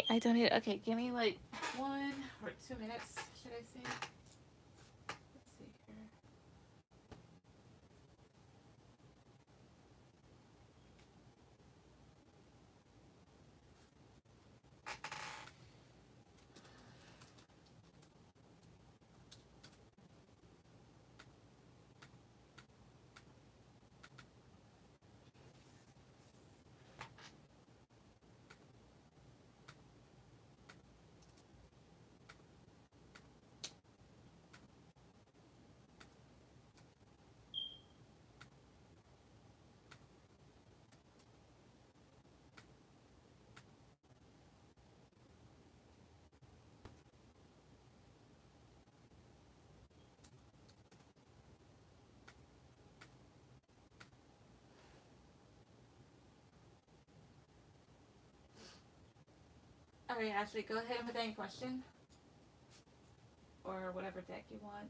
I donated. Okay, give me like 1 or 2 minutes, should I say? Let's see here. All right, Ashley, go ahead and put any question or whatever deck you want.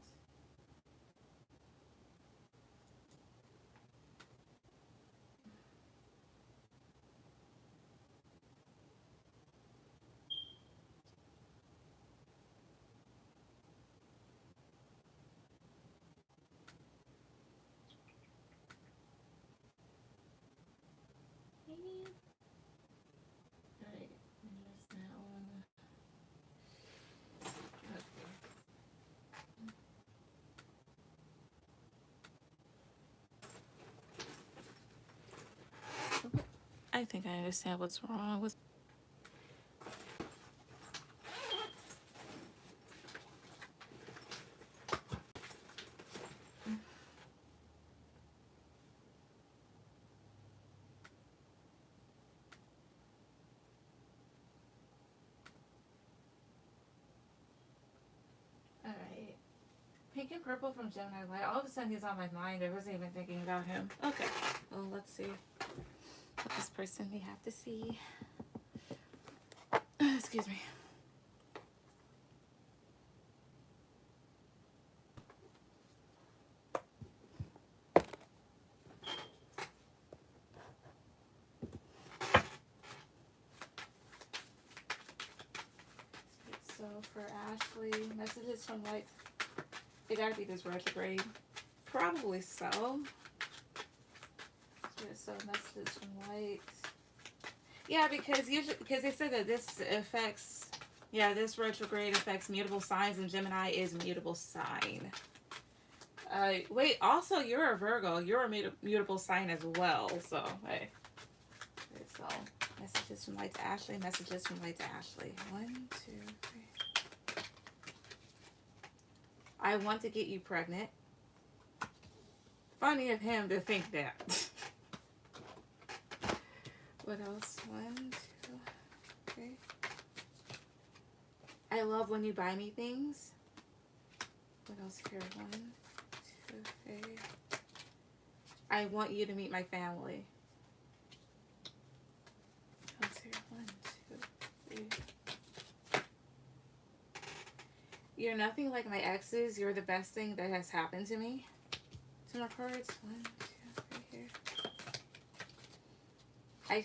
All right, there's that one. Okay. I think I understand what's wrong with. All right. Pink and purple from Gemini Light. All of a sudden he's on my mind. I wasn't even thinking about him. Okay. Well, let's see what this person may have to see. Excuse me. So for Ashley, messages from Light. It gotta be this retrograde. Probably so. So messages from Light. Yeah, because they said that this affects, yeah, this retrograde affects mutable signs, and Gemini is a mutable sign. Wait, also you're a Virgo. You're a mutable sign as well. So hey. Okay, so messages from Light to Ashley. Messages from Light to Ashley. 1, 2, 3. I want to get you pregnant. Funny of him to think that. What else? 1, 2, 3. I love when you buy me things. What else here? 1, 2, 3. I want you to meet my family. What's here? 1, 2, 3. You're nothing like my exes. You're the best thing that has happened to me. 2 more cards. 1, 2, 3 here. I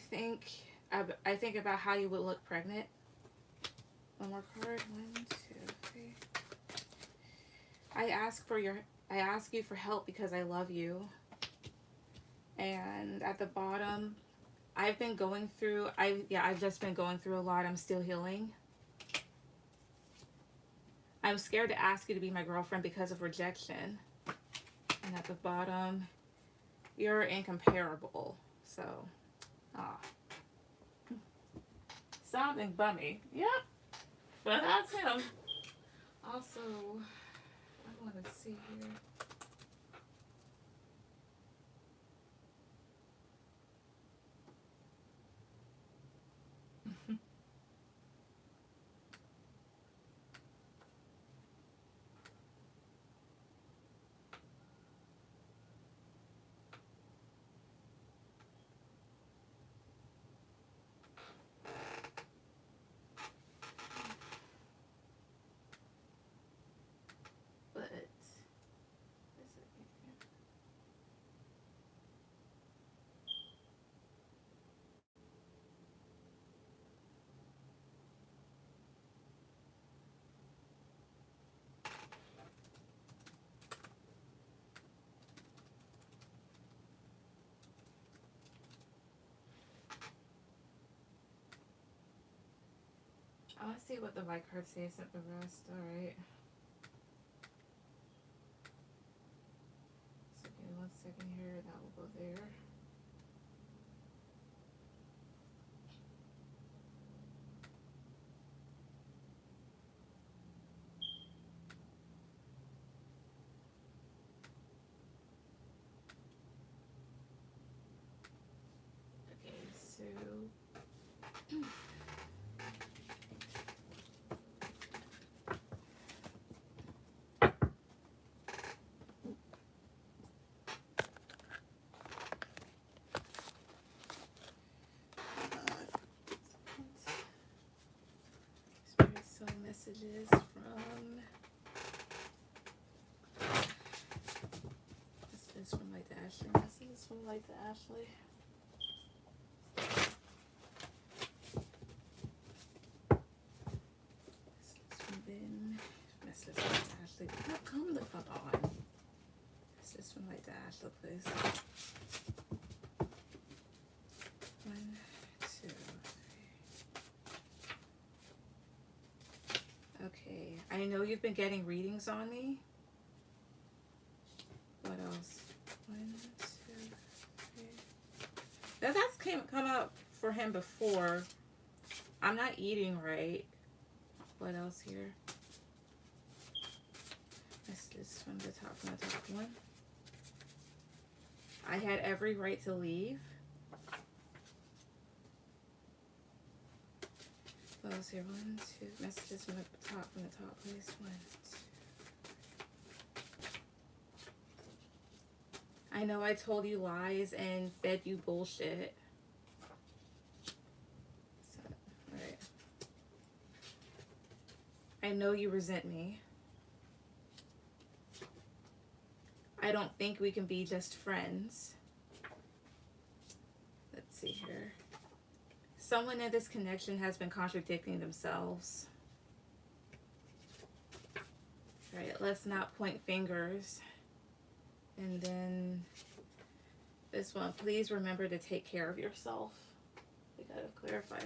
think about how you would look pregnant. 1 more card. 1, 2, 3. I ask you for help because I love you. And at the bottom, I've just been going through a lot. I'm still healing. I'm scared to ask you to be my girlfriend because of rejection. And at the bottom, you're incomparable. So, sounding bummy. Yep. But that's him. Also, I want to see here. Let's see what the white card says at the rest. Alright. So give me 1 second here. That will go there. Okay, so Spirit Soul messages from this is from Light to Ashley. Messages from Light to Ashley. Message from Ashley. Oh, come the fuck on. Message from Light to Ashley, please. 1, 2, 3. Okay. I know you've been getting readings on me. What else? 1, 2, 3. Now that's come out for him before. I'm not eating right. What else here? Messages from the top one. I had every right to leave. What else here? 1, 2. Messages from the top please. 1, 2. I know I told you lies and fed you bullshit. Alright. I know you resent me. I don't think we can be just friends. Let's see here. Someone in this connection has been contradicting themselves. Right, let's not point fingers. And then this one, please remember to take care of yourself. We gotta clarify.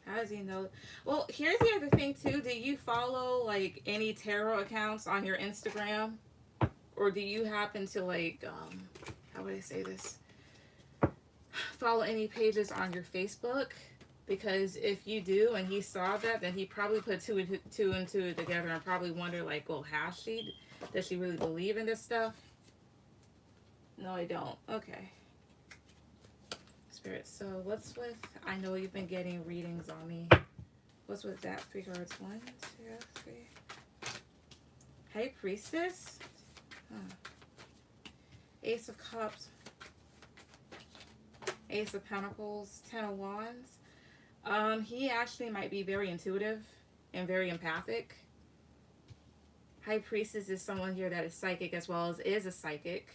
How does he know? Well, here's the other thing too. Do you follow like any tarot accounts on your Instagram? Or do you happen to like, how would I say this? Follow any pages on your Facebook? Because if you do and he saw that, then he probably put two and two together and probably wonder like, well, does she really believe in this stuff? No, I don't. Okay. Spirit, so what's with, I know you've been getting readings on me. What's with that? 3 cards. 1, 2, 3. High Priestess? Ace of Cups, Ace of Pentacles, 10 of Wands. He actually might be very intuitive and very empathic. High Priestess is someone here that is psychic as well as is a psychic.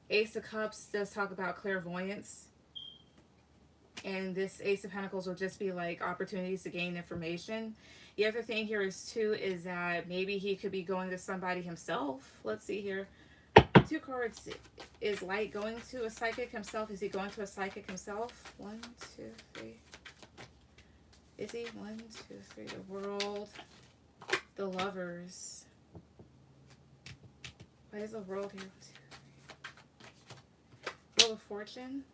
Ace of Cups does talk about clairvoyance. And this Ace of Pentacles will just be like opportunities to gain information. The other thing here is that maybe he could be going to somebody himself. Let's see here. 2 cards. Is Light going to a psychic himself? Is he going to a psychic himself? 1, 2, 3. Is he? 1, 2, 3. The World. The Lovers. Why is the World here? 1, 2, 3. Wheel of Fortune.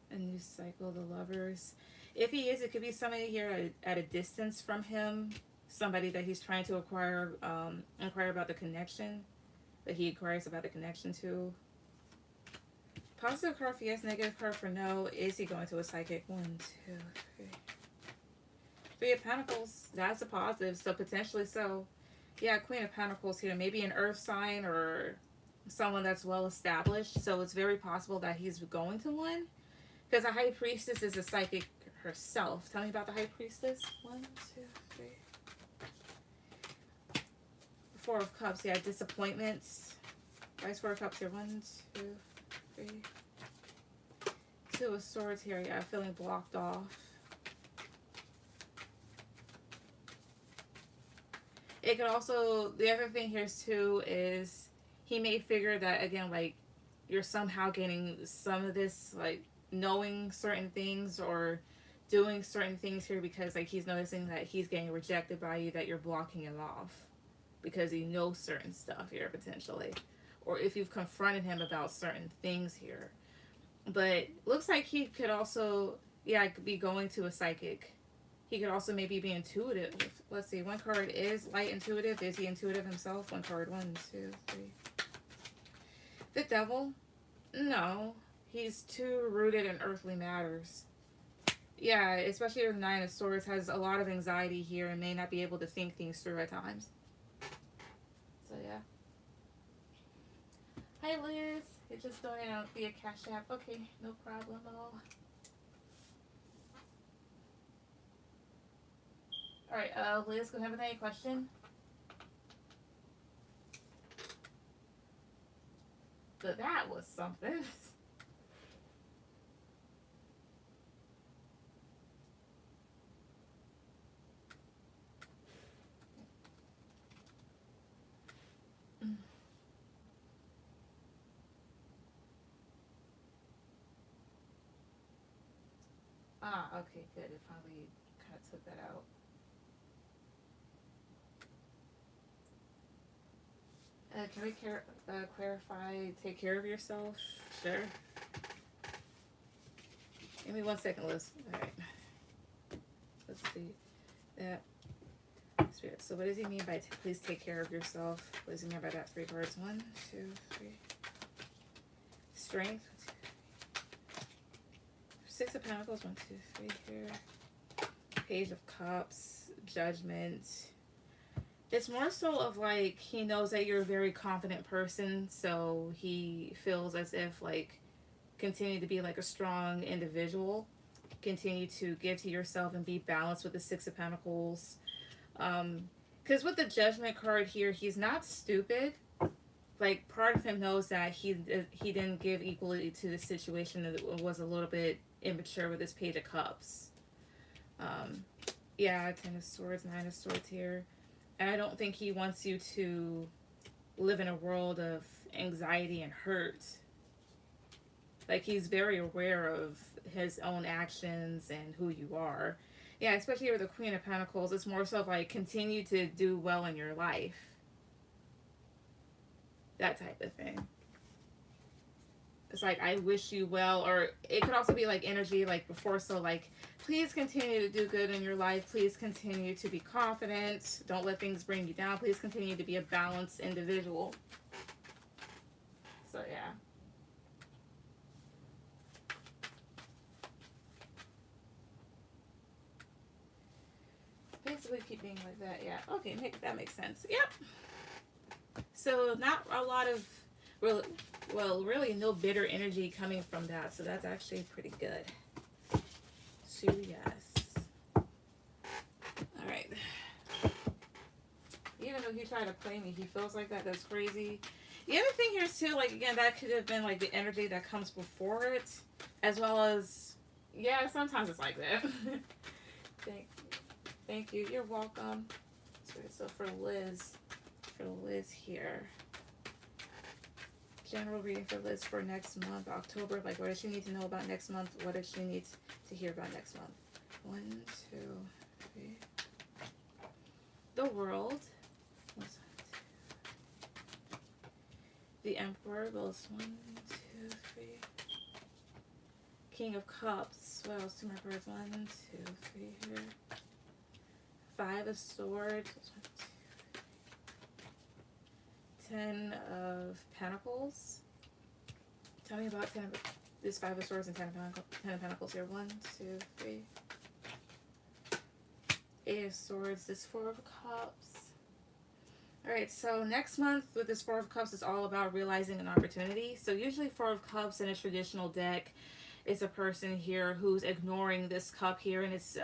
A new cycle, the Lovers. If he is, it could be somebody here at a distance from him. Somebody that he's trying to inquire about the connection. That he inquires about the connection to. Positive card for yes, negative card for no. Is he going to a psychic? 1, 2, 3. 3 of Pentacles. That's a positive, so potentially so. Yeah, Queen of Pentacles here. Maybe an earth sign or someone that's well established. So it's very possible that he's going to one. Because a High Priestess is a psychic herself. Tell me about the High Priestess. 1, 2, 3. 4 of Cups. Yeah, disappointments. Vice 4 of Cups here. 1, 2, 3. 2 of Swords here. Yeah, feeling blocked off. it could also, the other thing here too is he may figure that again, like you're somehow getting some of this, like knowing certain things or doing certain things here because like he's noticing that he's getting rejected by you, that you're blocking him off because he knows certain stuff here potentially, or if you've confronted him about certain things here. But looks like he could also, yeah, could be going to a psychic. He could also maybe be intuitive. Let's see, one card is light intuitive. Is he intuitive himself? One card, 1, 2, 3. The devil? No. He's too rooted in earthly matters. Yeah, especially with Nine of Swords, has a lot of anxiety here and may not be able to think things through at times. So yeah. Hi Liz. You're just donating out via Cashapp. Okay, no problem at all. Alright, Liz, go ahead with any question. But that was something. Ah, okay, good. It probably kind of took that out. Can we clarify, take care of yourself? Sure. Give me 1 second, Liz. Alright. Let's see. That. Spirit. So what does he mean by please take care of yourself? What does he mean by that? 3 cards. 1, 2, 3. Strength. 6 of Pentacles. 1, 2, 3 here. Page of Cups. Judgment. It's more so of like he knows that you're a very confident person, so he feels as if like continue to be like a strong individual, continue to give to yourself and be balanced with the 6 of Pentacles. Because with the Judgment card here, he's not stupid. Like part of him knows that he didn't give equally to the situation, and it was a little bit immature with this Page of Cups. Yeah, 10 of Swords, 9 of Swords here. And I don't think he wants you to live in a world of anxiety and hurt. Like, he's very aware of his own actions and who you are. Yeah, especially with the Queen of Pentacles, it's more so like continue to do well in your life. That type of thing. It's like, I wish you well, or it could also be like energy like before, so like, please continue to do good in your life. Please continue to be confident. Don't let things bring you down. Please continue to be a balanced individual. So, yeah. Basically keep being like that, yeah. Okay, that makes sense. Yep. So, not a lot of, really no bitter energy coming from that, so that's actually pretty good. So, yes. Alright. Even though he tried to play me, he feels like that. That's crazy. The other thing here is too, like, again, that could have been like the energy that comes before it, as well as, yeah, sometimes it's like that. Thank you. You're welcome. So for Liz here. General reading for Liz for next month, October. Like, what does she need to know about next month? What does she need to hear about next month? 1, 2, 3. The World. The Emperor goes 1, 2, 3. King of Cups. What else? 2 more cards. 1, 2, 3 here. 5 of Swords. 10 of Pentacles. Tell me about this 5 of Swords and 10 of Pentacles here. 1, 2, 3. 8 of Swords. This 4 of Cups. Alright, so next month with this 4 of Cups is all about realizing an opportunity. So usually 4 of Cups in a traditional deck is a person here who's ignoring this cup here, and it's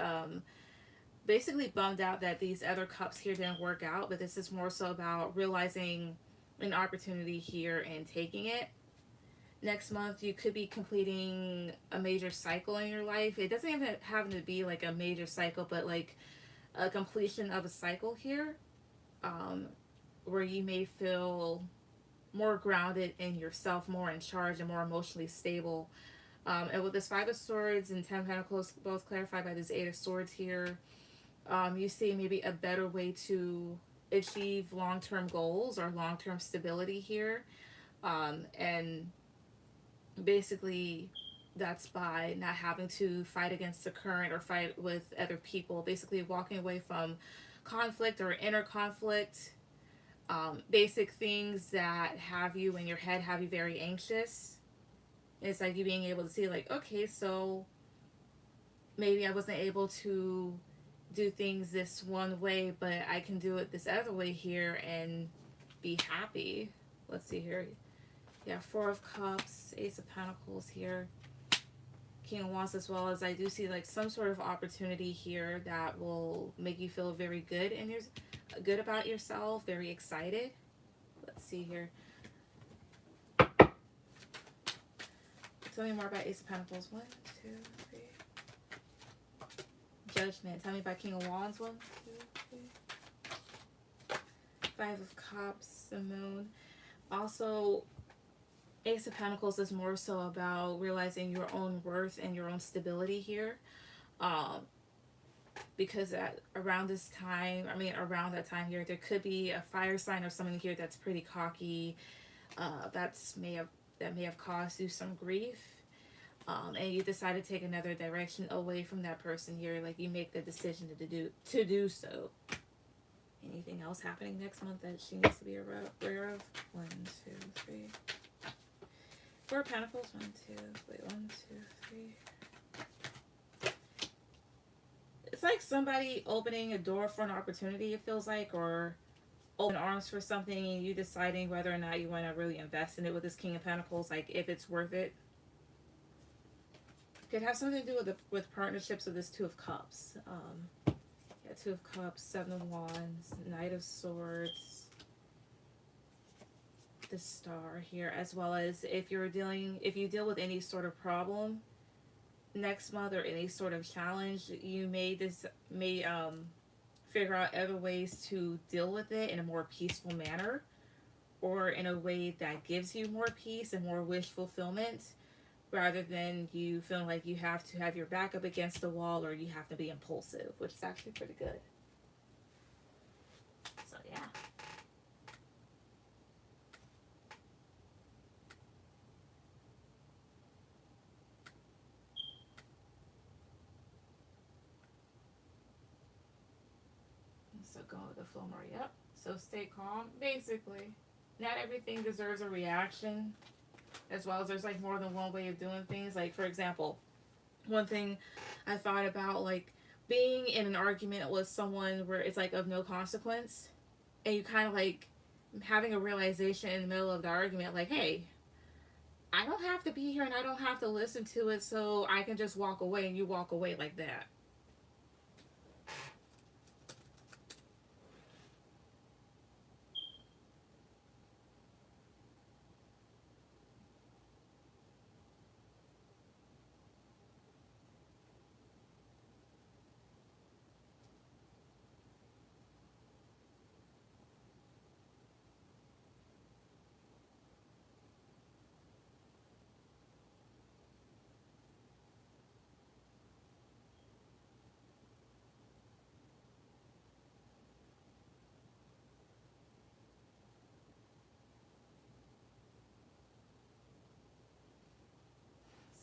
basically bummed out that these other cups here didn't work out, but this is more so about realizing an opportunity here and taking it. Next month you could be completing a major cycle in your life. It doesn't even have to be like a major cycle, but like a completion of a cycle here. um, where you may feel more grounded in yourself, more in charge, and more emotionally stable. And with this Five of Swords and Ten of Pentacles, both clarified by this Eight of Swords here, you see maybe a better way to achieve long-term goals or long-term stability here. And basically, that's by not having to fight against the current or fight with other people. Basically, walking away from conflict or inner conflict, basic things that have you in your head, have you very anxious. It's like you being able to see, like, okay, so maybe I wasn't able to do things this one way, but I can do it this other way here and be happy. Let's see here. Yeah, Four of Cups, Ace of Pentacles here, King of Wands, as well as I do see like some sort of opportunity here that will make you feel very good and you're good about yourself, very excited. Let's see here. Tell me more about Ace of Pentacles. 1, 2, 3. Judgment. Tell me about King of Wands. 1, 2, 3. Five of Cups, the Moon. Also, Ace of Pentacles is more so about realizing your own worth and your own stability here. Because around this time, around that time here, there could be a fire sign or someone here that's pretty cocky. That may have caused you some grief. And you decide to take another direction away from that person here. Like you make the decision to do so. Anything else happening next month that she needs to be aware of? 1, 2, 3. Four of Pentacles. 1, 2. Wait, 1, 2, 3. It's like somebody opening a door for an opportunity, it feels like, or open arms for something, and you deciding whether or not you want to really invest in it with this King of Pentacles, like if it's worth it. Could have something to do with partnerships with this Two of Cups. Yeah, Two of Cups, Seven of Wands, Knight of Swords, the Star here, as well as if you deal with any sort of problem next month or any sort of challenge, you may figure out other ways to deal with it in a more peaceful manner, or in a way that gives you more peace and more wish fulfillment, rather than you feeling like you have to have your back up against the wall or you have to be impulsive, which is actually pretty good. So yeah. So going with the flow more, yep. So stay calm, basically. Not everything deserves a reaction, as well as there's like more than one way of doing things. Like for example, one thing I thought about, like being in an argument with someone where it's like of no consequence, and you kind of like having a realization in the middle of the argument, like, hey, I don't have to be here and I don't have to listen to it, so I can just walk away, and you walk away like that.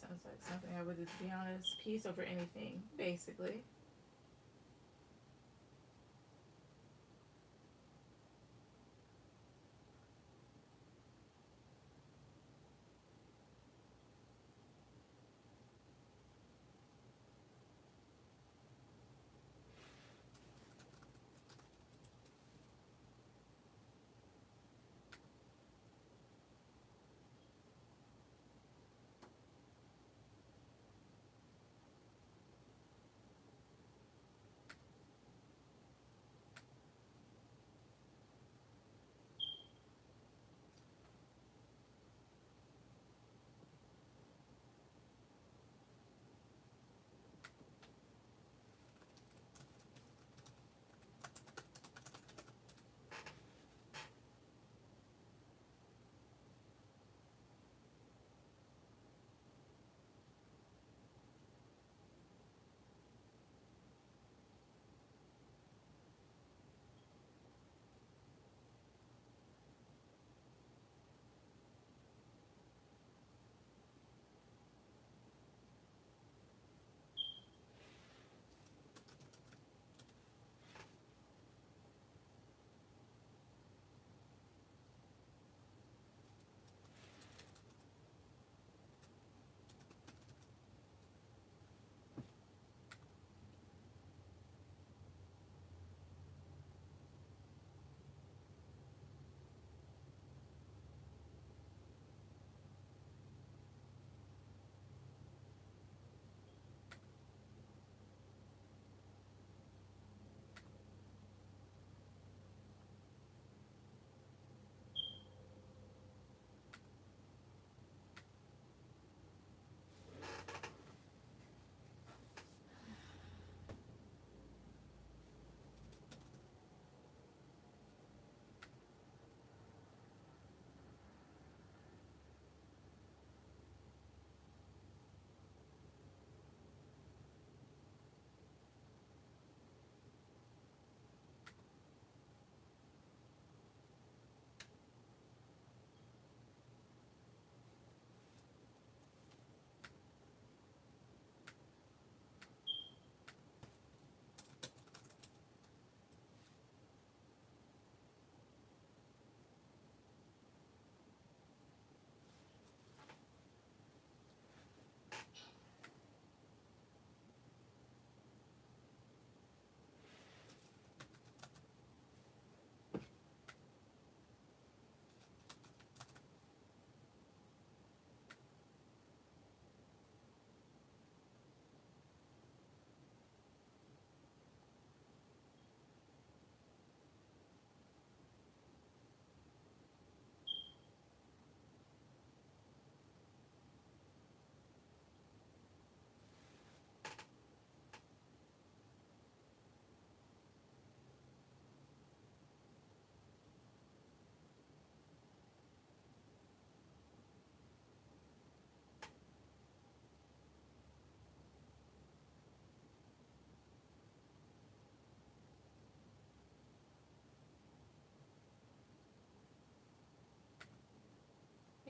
Sounds like something I would, to be honest, peace over anything, basically.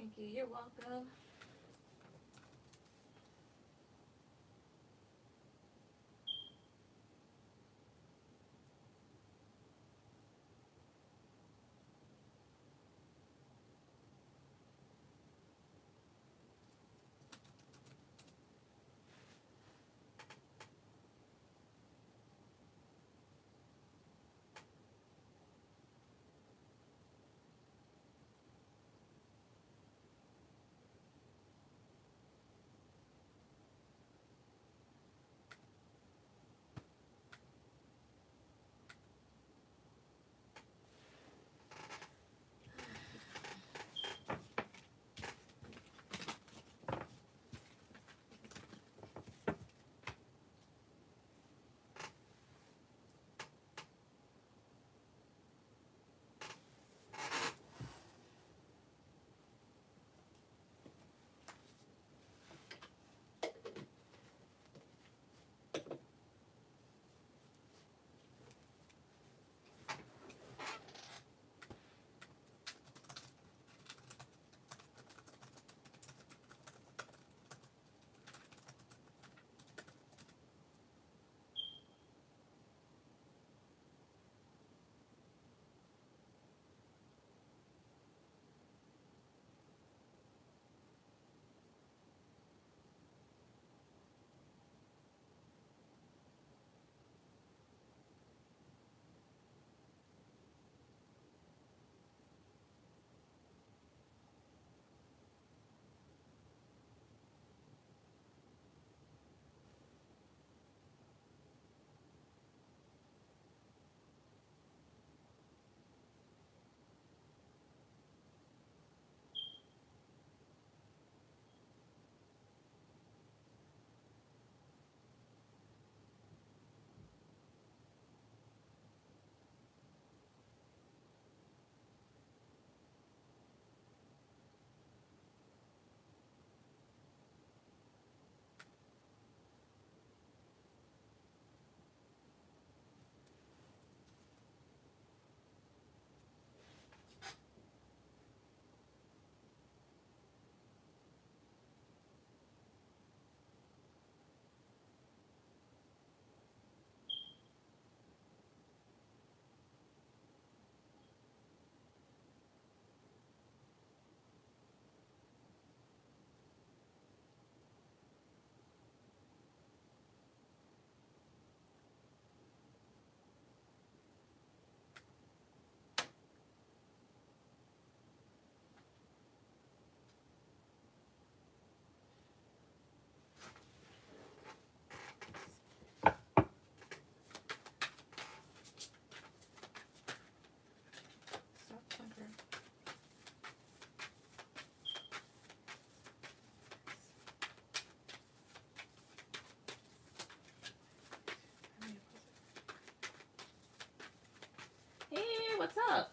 Thank you. You're welcome. Stop clunkering. Hey, what's up?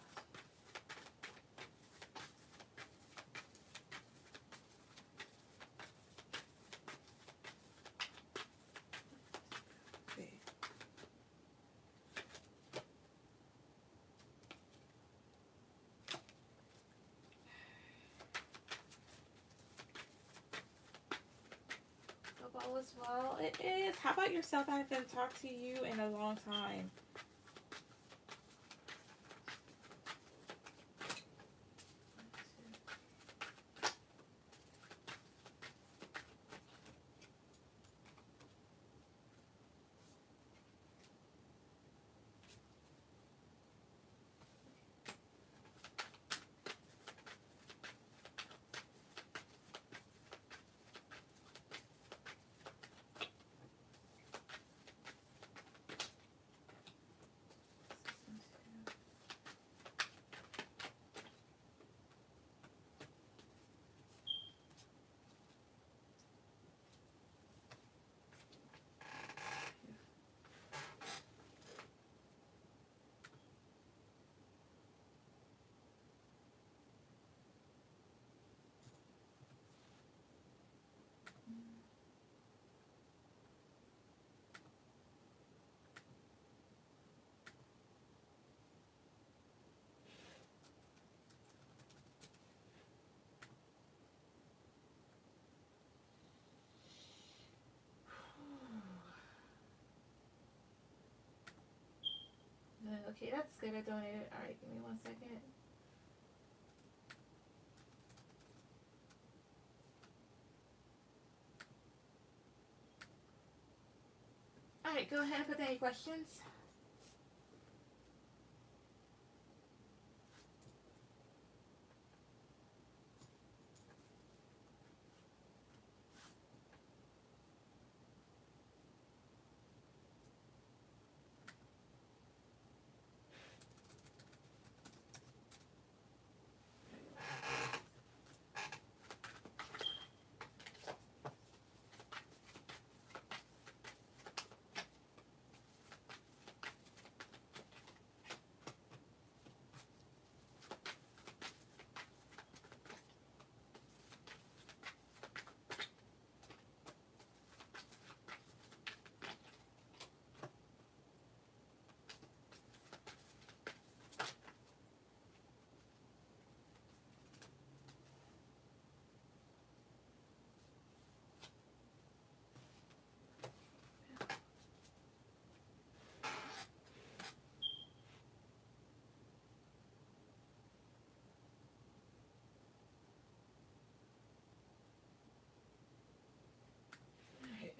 Hope all is well. It is. How about yourself? I haven't talked to you in a long time. Okay, that's good. I donated. All right, give me 1 second. All right, go ahead and put any questions. All right.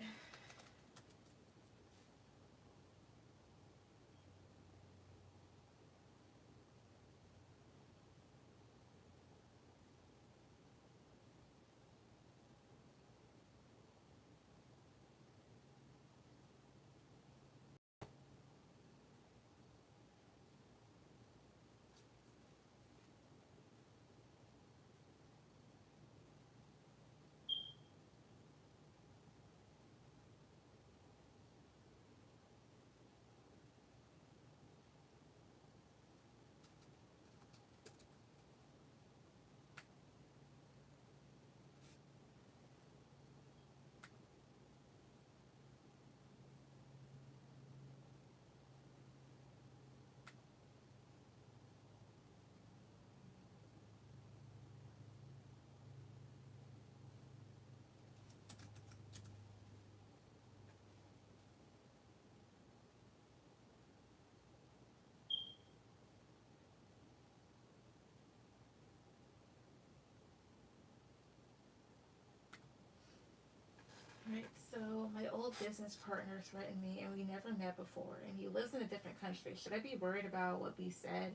Right, so my old business partner threatened me and we never met before and he lives in a different country. Should I be worried about what B said?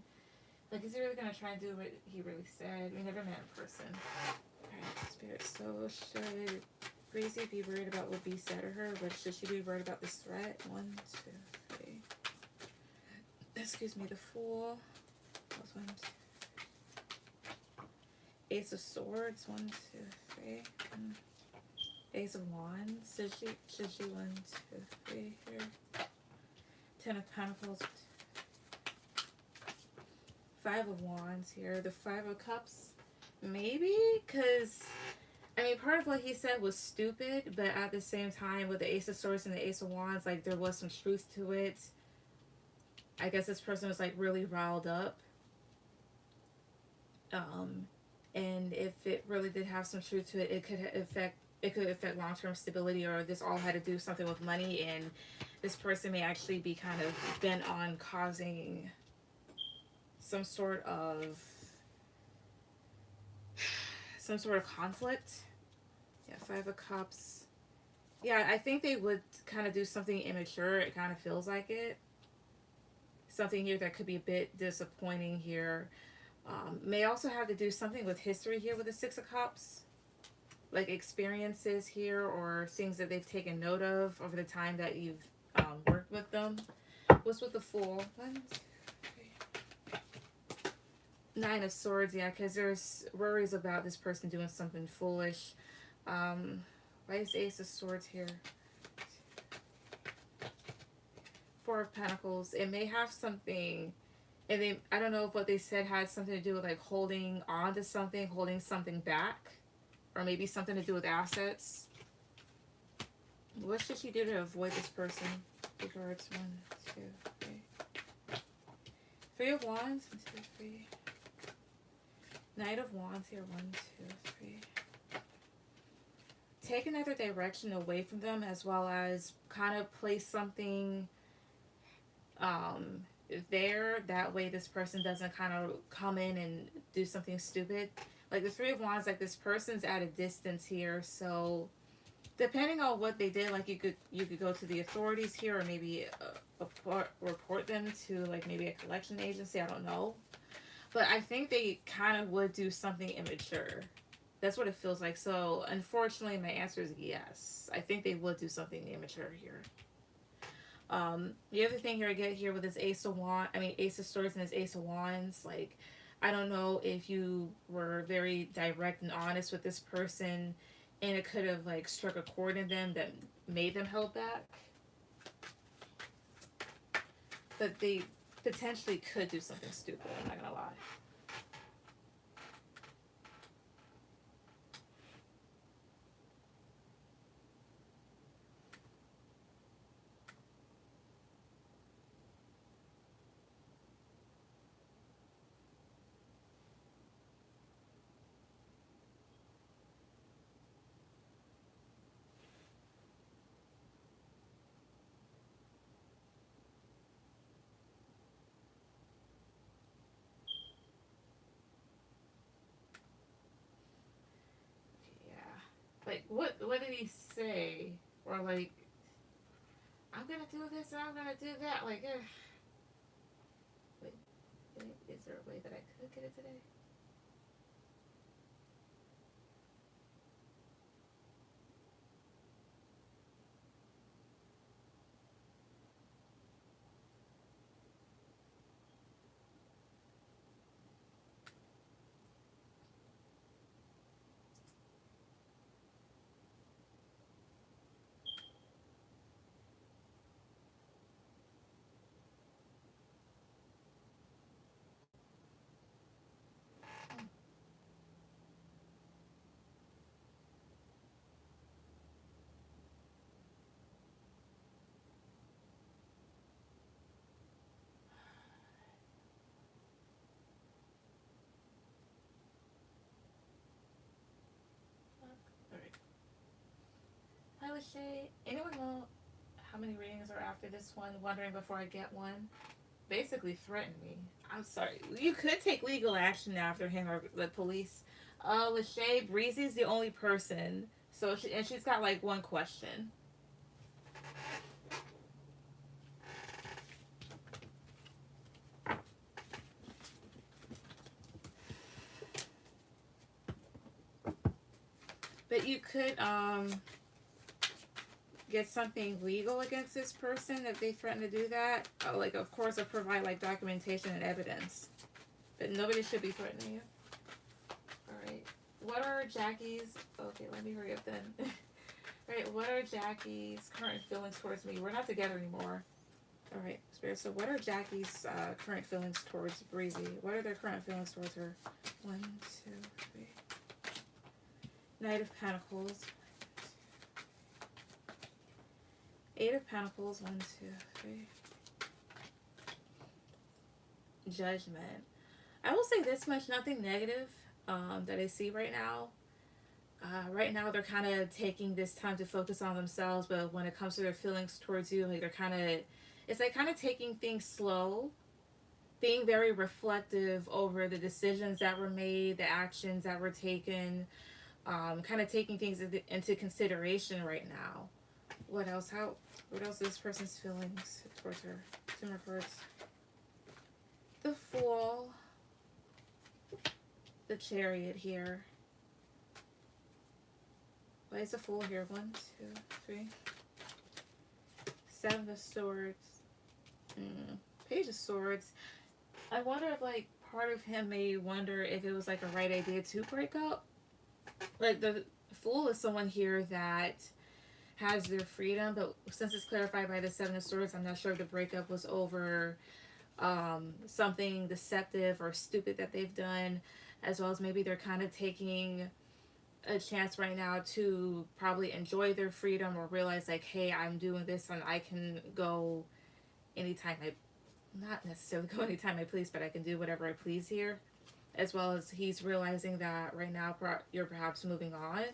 Like, is he really gonna try and do what he really said? We never met in person. Alright, Spirit, so should Gracie be worried about what B said to her? But should she be worried about this threat? 1, 2, 3. Excuse me, the Fool. That was 1, 2. Ace of Swords, 1, 2, 3. Ace of Wands. Should she 1, 2, 3 here? 10 of Pentacles. 5 of Wands here. The 5 of Cups. Maybe? Because, I mean, part of what he said was stupid, but at the same time, with the Ace of Swords and the Ace of Wands, like, there was some truth to it. I guess this person was, like, really riled up. And if it really did have some truth to it, it could affect long-term stability, or this all had to do something with money, and this person may actually be kind of bent on causing some sort of conflict. Yeah, 5 of Cups. Yeah, I think they would kind of do something immature. It kind of feels like it. Something here that could be a bit disappointing here. May also have to do something with history here with the 6 of Cups. Like experiences here or things that they've taken note of over the time that you've worked with them. What's with the Fool? 1, 2, 3. 9 of Swords, yeah, because there's worries about this person doing something foolish. Why is Ace of Swords here? 4 of Pentacles. It may have something, and I don't know if what they said had something to do with like holding on to something, holding something back, or maybe something to do with assets. What should she do to avoid this person? Regards 1, 2, 3. 3 of Wands, 1, 2, 3. Knight of Wands here, 1, 2, 3. Take another direction away from them, as well as kind of place something there. That way this person doesn't kind of come in and do something stupid. Like the Three of Wands, like this person's at a distance here, so depending on what they did, like you could go to the authorities here, or maybe report them to like maybe a collection agency. I don't know, but I think they kind of would do something immature. That's what it feels like. So unfortunately, my answer is yes. I think they would do something immature here. The other thing here I get here with this Ace of Swords and this Ace of Wands, like, I don't know if you were very direct and honest with this person, and it could have like struck a chord in them that made them held back. But they potentially could do something stupid. I'm not gonna lie. Yeah. Like what did he say? Or like, I'm gonna do this and I'm gonna do that. Like, wait, is there a way that I could get it today? Alright. Hi, Lachey. Anyone know how many readings are after this one? Wondering before I get one? Basically threatened me. I'm sorry. You could take legal action after him or the police. Lachey, Breezy's the only person. So and she's got like one question. But you could get something legal against this person if they threaten to do that. Like, of course, I'll provide like documentation and evidence. But nobody should be threatening you. Alright. What are Jackie's... Okay, let me hurry up then. Alright, what are Jackie's current feelings towards me? We're not together anymore. Alright, Spirit. So what are Jackie's current feelings towards Breezy? What are their current feelings towards her? 1, 2, 3. Knight of Pentacles. 8 of Pentacles. 1, 2, 3. Judgment. I will say this much, nothing negative that I see right now. Right now, they're kind of taking this time to focus on themselves, but when it comes to their feelings towards you, like they're kind of, it's like kind of taking things slow, being very reflective over the decisions that were made, the actions that were taken, kind of taking things into consideration right now. What else? What else is this person's feelings towards her? 2 more cards. The Fool. The Chariot here. Why is the Fool here? 1, 2, 3. 7 of Swords. Page of Swords. I wonder if, like, part of him may wonder if it was, like, a right idea to break up. Like, the Fool is someone here that has their freedom, but since it's clarified by the 7 of Swords, I'm not sure if the breakup was over something deceptive or stupid that they've done, as well as maybe they're kind of taking a chance right now to probably enjoy their freedom or realize like, hey, I'm doing this and I can go anytime not necessarily go anytime I please, but I can do whatever I please here. As well as he's realizing that right now you're perhaps moving on.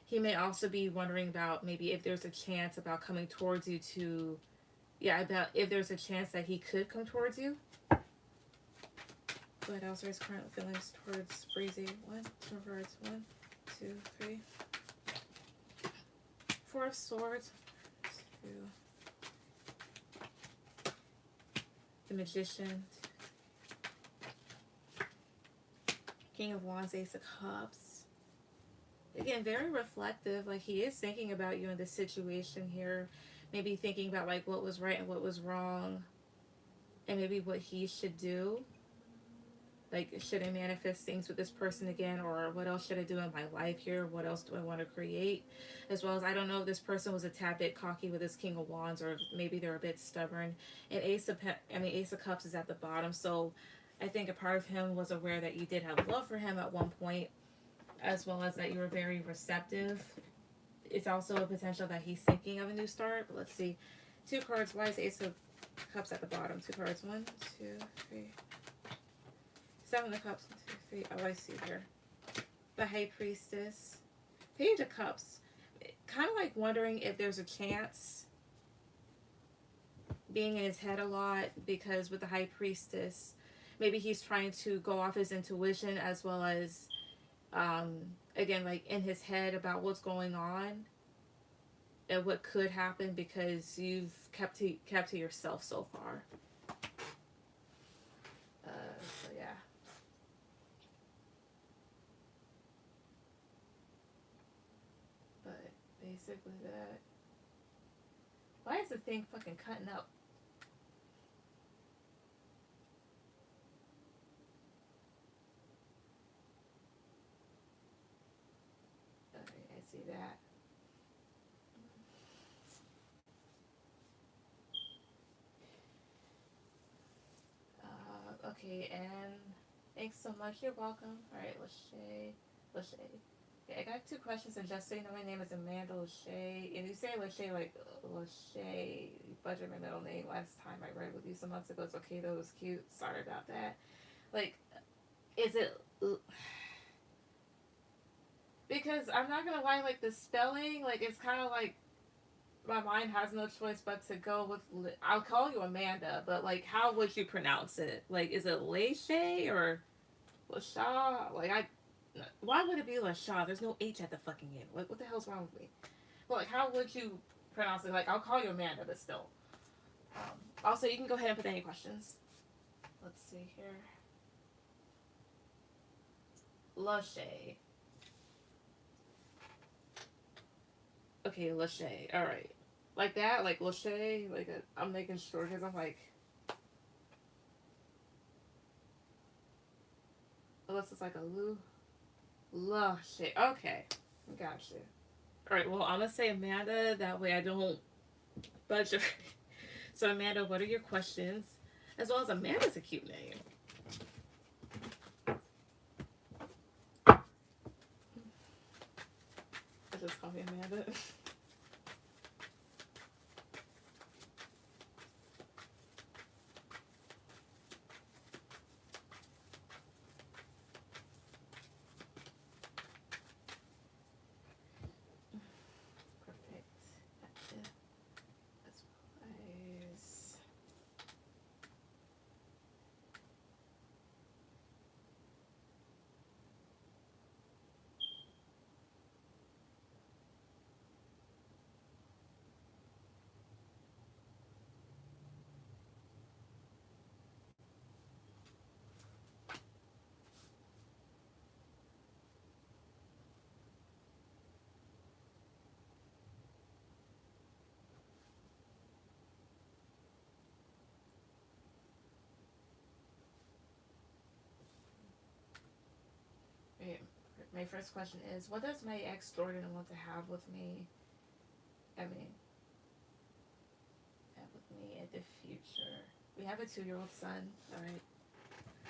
He may also be wondering about maybe if there's a chance about coming towards you to, yeah, about if there's a chance that he could come towards you. What else are his current feelings towards Breezy? 1, 2 cards. 1, 2, 3. 4 of Swords. 2. The Magician. King of Wands, Ace of Cups. Again, very reflective. Like, he is thinking about you in this situation here. Maybe thinking about, like, what was right and what was wrong. And maybe what he should do. Like, should I manifest things with this person again? Or what else should I do in my life here? What else do I want to create? As well as, I don't know if this person was a tad bit cocky with this King of Wands, or maybe they're a bit stubborn. And Ace of Cups is at the bottom. So I think a part of him was aware that you did have love for him at one point, as well as that you were very receptive. It's also a potential that he's thinking of a new start. But let's see. 2 cards. Why is Ace of Cups at the bottom? 2 cards. 1, 2, 3. 7 of Cups. 1, 2, 3. Oh, I see here. The High Priestess. Page of Cups. Kind of like wondering if there's a chance, being in his head a lot, because with the High Priestess, maybe he's trying to go off his intuition, as well as, again, like in his head about what's going on and what could happen, because you've kept to yourself so far. So yeah. But basically that. Why is the thing fucking cutting up? Okay, I see that. Okay, and thanks so much. You're welcome. Alright, Lachey. Okay, I got 2 questions, and just so you know, my name is Amanda Lachey. And you say Lachey like Lachey. You butchered my middle name last time I read with you some months ago. It's okay though, it was cute. Sorry about that. Like, is it... Because I'm not gonna lie, like, the spelling, like, it's kind of like my mind has no choice but to go with... I'll call you Amanda, but, like, how would you pronounce it? Like, is it Lachey or Lashaw? Like, why would it be Lashaw? There's no H at the fucking end. What the hell's wrong with me? Well, like, how would you pronounce it? Like, I'll call you Amanda, but still. Also, you can go ahead and put any questions. Let's see here. Lachey. Okay, Lachey. Alright. Like that? Like Lachey? Like, I'm making sure, because I'm like... Unless it's like a Lachey. Okay. Gotcha. Alright, well, I'm gonna say Amanda. That way I don't budge. So, Amanda, what are your questions? As well as Amanda's a cute name. I just call me Amanda. My first question is, what does my ex Jordan want to have with me? Have with me in the future. We have a 2-year-old son. Alright.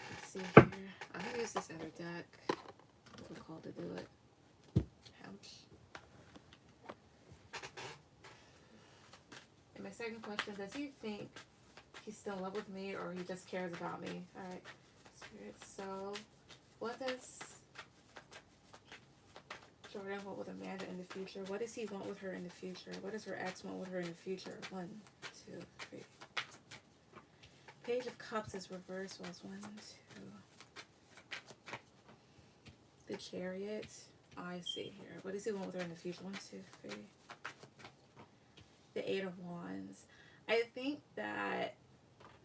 Let's see here. I'm going to use this other deck. I'm called to do it. Ouch. And my second question, does he think he's still in love with me, or he just cares about me? Alright. Spirit, so what does Jordan want with Amanda in the future? What does he want with her in the future? What does her ex want with her in the future? 1, two, three. Page of Cups is reversed. Was 1, 2. The Chariot. I see here. What does he want with her in the future? 1, 2, 3. The Eight of Wands. I think that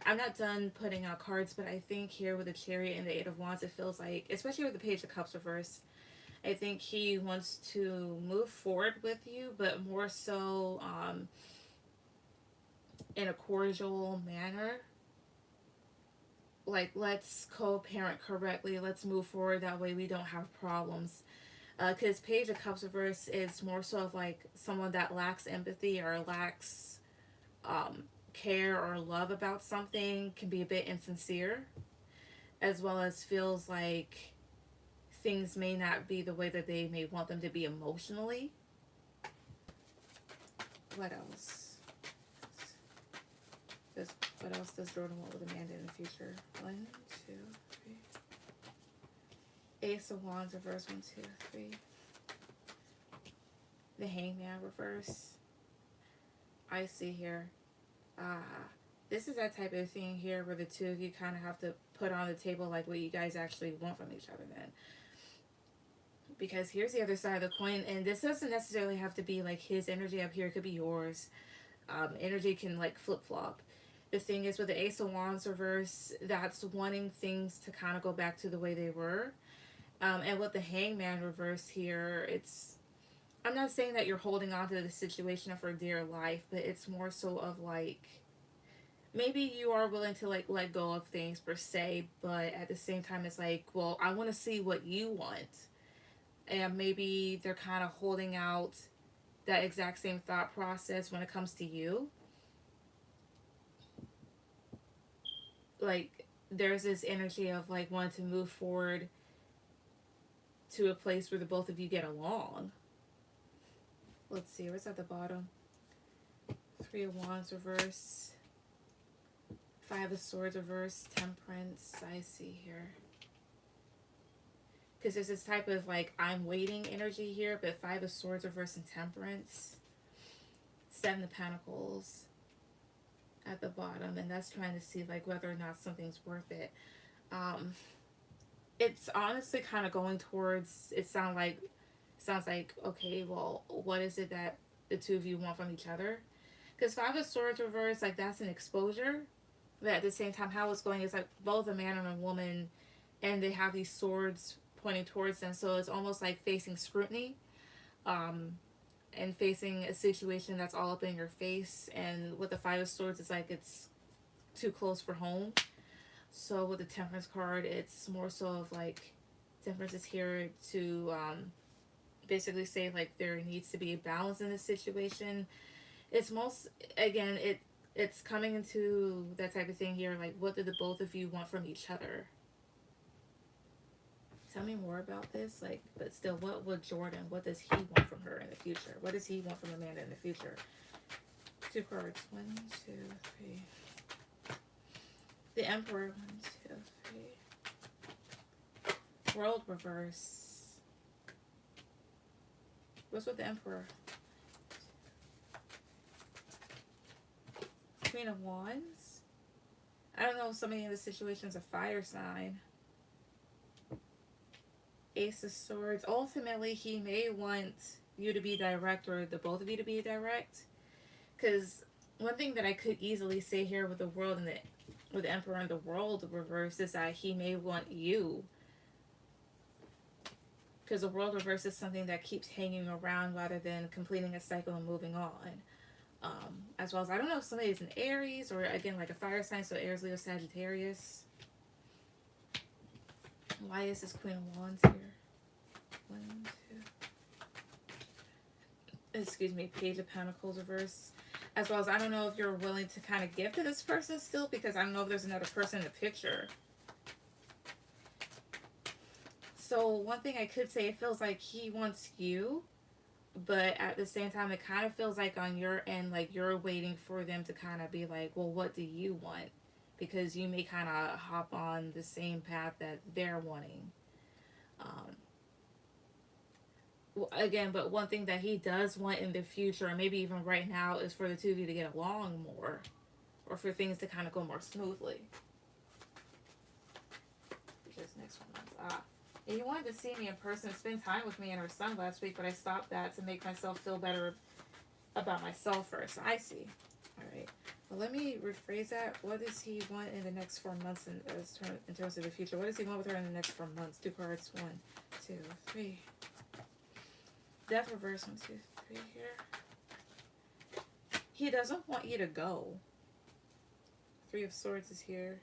I'm not done putting out cards, but I think here with the Chariot and the Eight of Wands, it feels like, especially with the Page of Cups reversed, I think he wants to move forward with you, but more so in a cordial manner. Like, let's co-parent correctly. Let's move forward. That way we don't have problems. Because Page of Cups reverse is more so of like someone that lacks empathy or lacks care or love about something, can be a bit insincere, as well as feels like things may not be the way that they may want them to be emotionally. What else? What else does Jordan want with Amanda in the future? 1, 2, 3. Ace of Wands reverse. 1, 2, 3. The Hangman reverse. I see here. This is that type of thing here where the two of you kind of have to put on the table like what you guys actually want from each other then. Because here's the other side of the coin, and this doesn't necessarily have to be like his energy up here. It could be yours. Energy can like flip-flop. The thing is with the Ace of Wands reverse, that's wanting things to kind of go back to the way they were. And with the Hangman reverse here, I'm not saying that you're holding on to the situation for dear life, but it's more so of like, maybe you are willing to like let go of things per se, but at the same time it's like, well, I want to see what you want. And maybe they're kind of holding out that exact same thought process when it comes to you. Like, there's this energy of like wanting to move forward to a place where the both of you get along. Let's see, what's at the bottom? 3 of Wands reverse. 5 of Swords reverse. Temperance, I see here. Because there's this type of like, I'm waiting energy here, but 5 of Swords reverse and Temperance. 7 of Pentacles at the bottom, and that's trying to see like whether or not something's worth it. It's honestly kind of going towards, it sounds like, okay, well, what is it that the two of you want from each other? Because 5 of Swords reverse, like, that's an exposure, but at the same time how it's going is like both a man and a woman, and they have these swords pointing towards them, so it's almost like facing scrutiny, and facing a situation that's all up in your face. And with the 5 of Swords, it's like it's too close for home. So with the Temperance card, it's more so of like, Temperance is here to basically say like there needs to be a balance in this situation. It's most, again, it's coming into that type of thing here, like what do the both of you want from each other? Tell me more about this, like, but still, what would Jordan, what does he want from her in the future? What does he want from Amanda in the future? 2 cards. 1, 2, 3. The Emperor. 1, 2, 3. World reverse. What's with the Emperor? Queen of Wands. I don't know if somebody in this situation is a fire sign. Ace of Swords. Ultimately, he may want you to be direct, or the both of you to be direct. Because one thing that I could easily say here with the World and with the Emperor and the World reverse is that he may want you. Because the World reverse is something that keeps hanging around rather than completing a cycle and moving on. As well as, I don't know if somebody is an Aries, or again like a fire sign, so Aries, Leo, Sagittarius. Why is this Queen of Wands here? 1, 2. Excuse me, Page of Pentacles reverse. As well as, I don't know if you're willing to kind of give to this person still, because I don't know if there's another person in the picture. So one thing I could say, it feels like he wants you, but at the same time, it kind of feels like on your end, like you're waiting for them to kind of be like, well, what do you want? Because you may kind of hop on the same path that they're wanting. again, but one thing that he does want in the future, or maybe even right now, is for the two of you to get along more, or for things to kind of go more smoothly. This next one is he wanted to see me in person, spend time with me and her son last week, but I stopped that to make myself feel better about myself first. I see. All right. Well, let me rephrase that. What does he want in the next 4 months in terms of the future? What does he want with her in the next 4 months? 2 cards. 1, 2, 3. Death reverse. 1, 2, 3 here. He doesn't want you to go. 3 of Swords is here.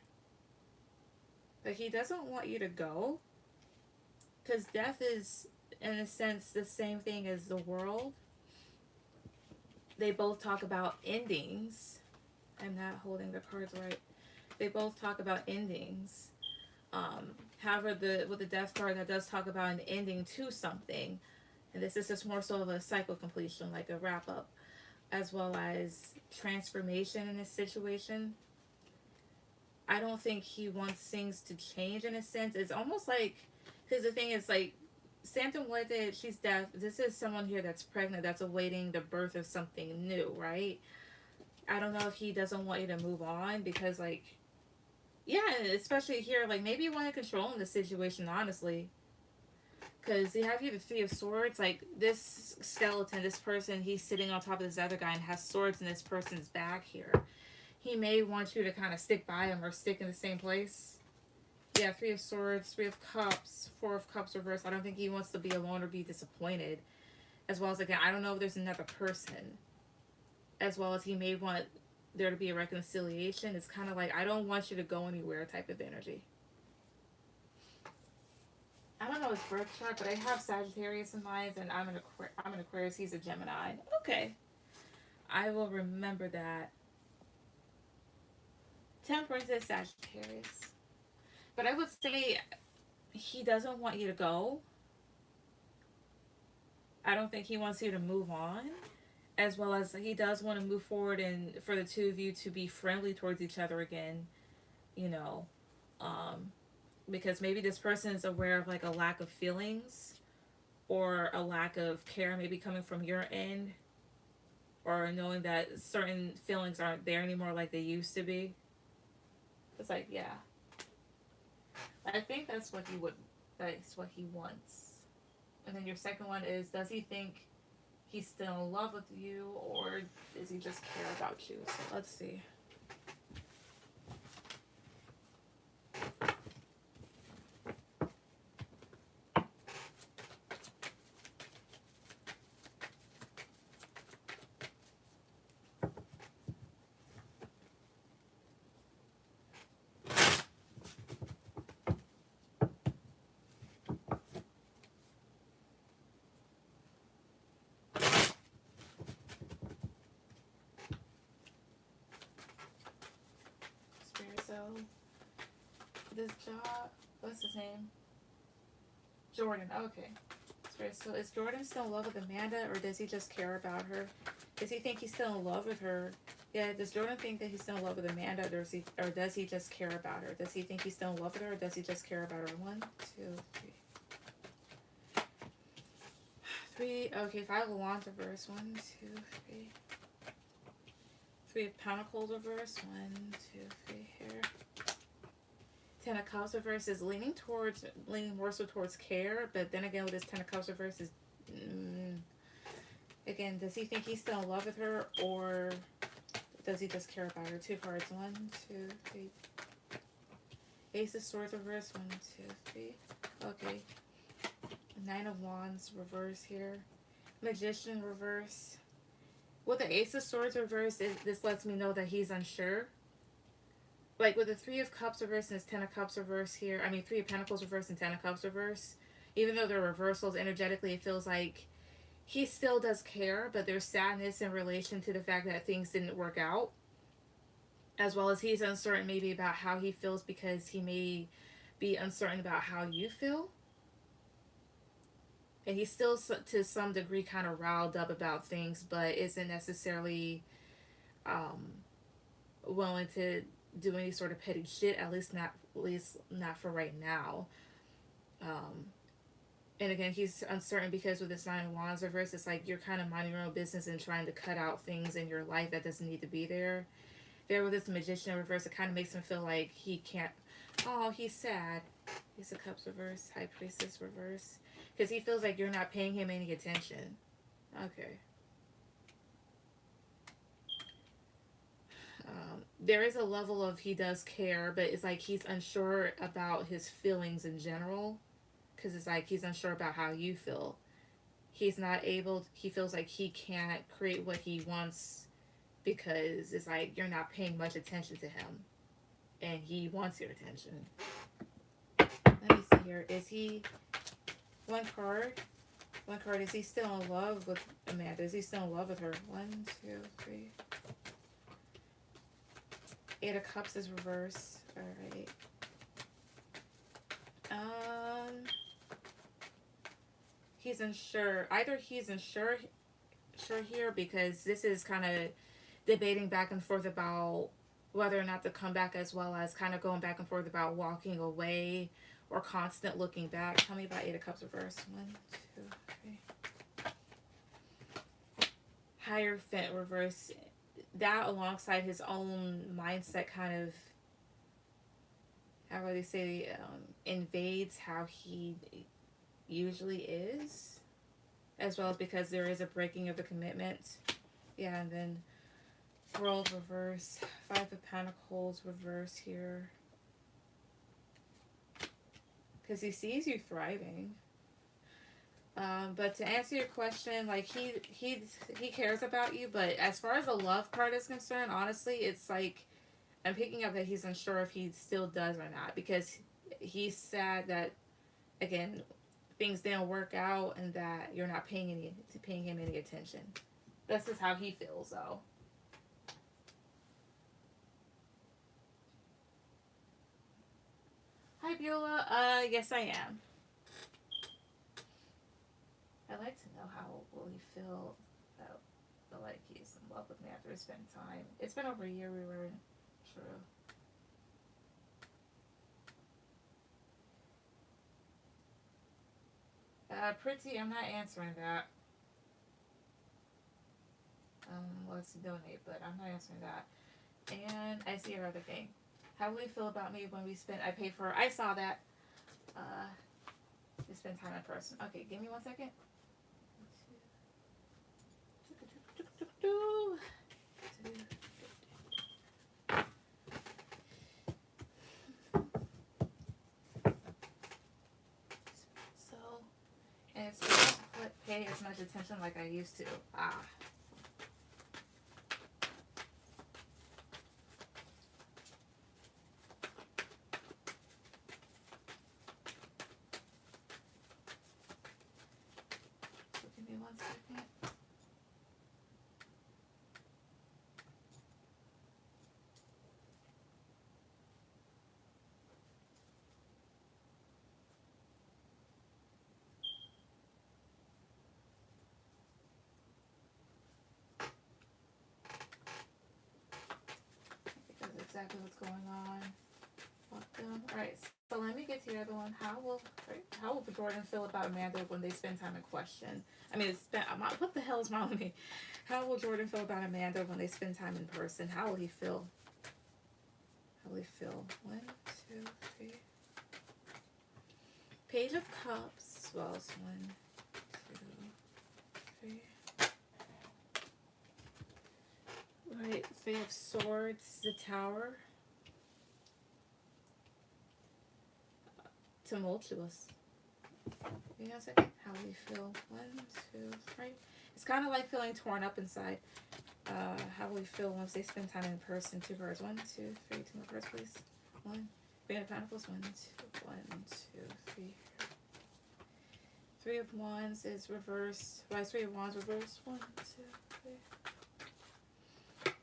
But he doesn't want you to go. Because death is, in a sense, the same thing as the world. They both talk about endings. I'm not holding the cards right. They both talk about endings. However, with the death card, that does talk about an ending to something. And this is just more so of a cycle completion, like a wrap up, as well as transformation in this situation. I don't think he wants things to change in a sense. It's almost like, because the thing is, like, Santa Muerte, she's deaf. This is someone here that's pregnant, that's awaiting the birth of something new, right? I don't know if he doesn't want you to move on because, like, yeah, especially here, like, maybe you want to control the situation, honestly. Because you have here the 3 of Swords. Like, this skeleton, this person, he's sitting on top of this other guy and has swords in this person's back here. He may want you to kind of stick by him or stick in the same place. Yeah, 3 of Swords, 3 of Cups, 4 of Cups reversed. I don't think he wants to be alone or be disappointed. As well as, again, I don't know if there's another person. As well as he may want there to be a reconciliation. It's kind of like, I don't want you to go anywhere type of energy. I don't know his birth chart, but I have Sagittarius in mind, and I'm an Aquarius. He's a Gemini. Okay. I will remember that. Temperance is Sagittarius. But I would say he doesn't want you to go. I don't think he wants you to move on. As well as he does want to move forward and for the two of you to be friendly towards each other again. You know. Because maybe this person is aware of like a lack of feelings. Or a lack of care maybe coming from your end. Or knowing that certain feelings aren't there anymore like they used to be. It's like, yeah. I think that's what he wants. And then your second one is, does he think he's still in love with you, or does he just care about you? So let's see. So, this job, what's his name? Jordan, okay. So is Jordan still in love with Amanda, or does he just care about her? Does he think he's still in love with her? Yeah, does Jordan think that he's still in love with Amanda, or does he just care about her? Does he think he's still in love with her, or does he just care about her? 1, 2, 3. 3, okay, 5 of Wands reverse. 1, 2, 3. 3 of Pentacles reverse. 1, 2, 3 here. 10 of Cups reverse is leaning more so towards care, but then again with this 10 of Cups reverse is, again, does he think he's still in love with her, or does he just care about her? 2 cards. 1, 2, 3. Ace of Swords reverse. 1, 2, 3. Okay. 9 of Wands reverse here. Magician reverse. With the Ace of Swords reverse, this lets me know that he's unsure. Like with the 3 of Cups reverse and his 10 of Cups reverse here, 3 of Pentacles reverse and 10 of Cups reverse, even though they're reversals, energetically it feels like he still does care, but there's sadness in relation to the fact that things didn't work out. As well as he's uncertain maybe about how he feels because he may be uncertain about how you feel. And he's still, to some degree, kind of riled up about things, but isn't necessarily willing to do any sort of petty shit. At least not for right now. And again, he's uncertain because with this Nine of Wands reverse, it's like you're kind of minding your own business and trying to cut out things in your life that doesn't need to be there. There with this Magician reverse, it kind of makes him feel like he can't. Oh, he's sad. Ace of Cups reverse, High Priestess reverse, because he feels like you're not paying him any attention. Okay. There is a level of he does care, but it's like he's unsure about his feelings in general, because it's like he's unsure about how you feel. He's not able. He feels like he can't create what he wants because it's like you're not paying much attention to him, and he wants your attention. Let me see here. Is he one card? One card. Is he still in love with Amanda? Is he still in love with her? 1, 2, 3. Eight of Cups is reverse. All right. He's unsure. Either he's unsure here because this is kind of debating back and forth about whether or not to come back, as well as kind of going back and forth about walking away or constant looking back. Tell me about Eight of Cups reverse. 1, 2, 3. Hierophant reverse. That alongside his own mindset kind of, how would they say, invades how he usually is, as well as because there is a breaking of the commitment. Yeah, and then World reverse, Five of Pentacles reverse here, because he sees you thriving. But to answer your question, like he cares about you, but as far as the love part is concerned, honestly, it's like I'm picking up that he's unsure if he still does or not, because he's sad that, again, things didn't work out and that you're not paying him any attention. That's just how he feels, though. Hi, Beulah. Yes, I am. I'd like to know how will he feel like he's in love with me after we spend time. It's been over a year we were true. Pretty, I'm not answering that. Let's donate, but I'm not answering that. And I see your other thing. How will he feel about me when we spend? I pay for. I saw that. We spend time in person. Okay, give me 1 second. So, and it's not pay as much attention like I used to. So give me 1 second. Because exactly what's going on. Welcome. All right. So let me get to the other one. How will Jordan feel about Amanda when they spend time in question? I mean, what the hell is wrong with me? How will Jordan feel about Amanda when they spend time in person? How will he feel? How will he feel? 1, 2, 3. Page of Cups. Well, it's 1, 2, 3. Right. Three of Swords. The Tower. Tumultuous. Give me a second. How do you feel? 1, 2, 3. It's kind of like feeling torn up inside. How will we feel once they spend time in person? 2 cards. 1, 2, 3. 2 more cards, please. 1. Queen of Pentacles. 1, 2, 1, 2, 3. 3 of Wands is reverse. Why is 3 of Wands reverse? 1, 2, 3.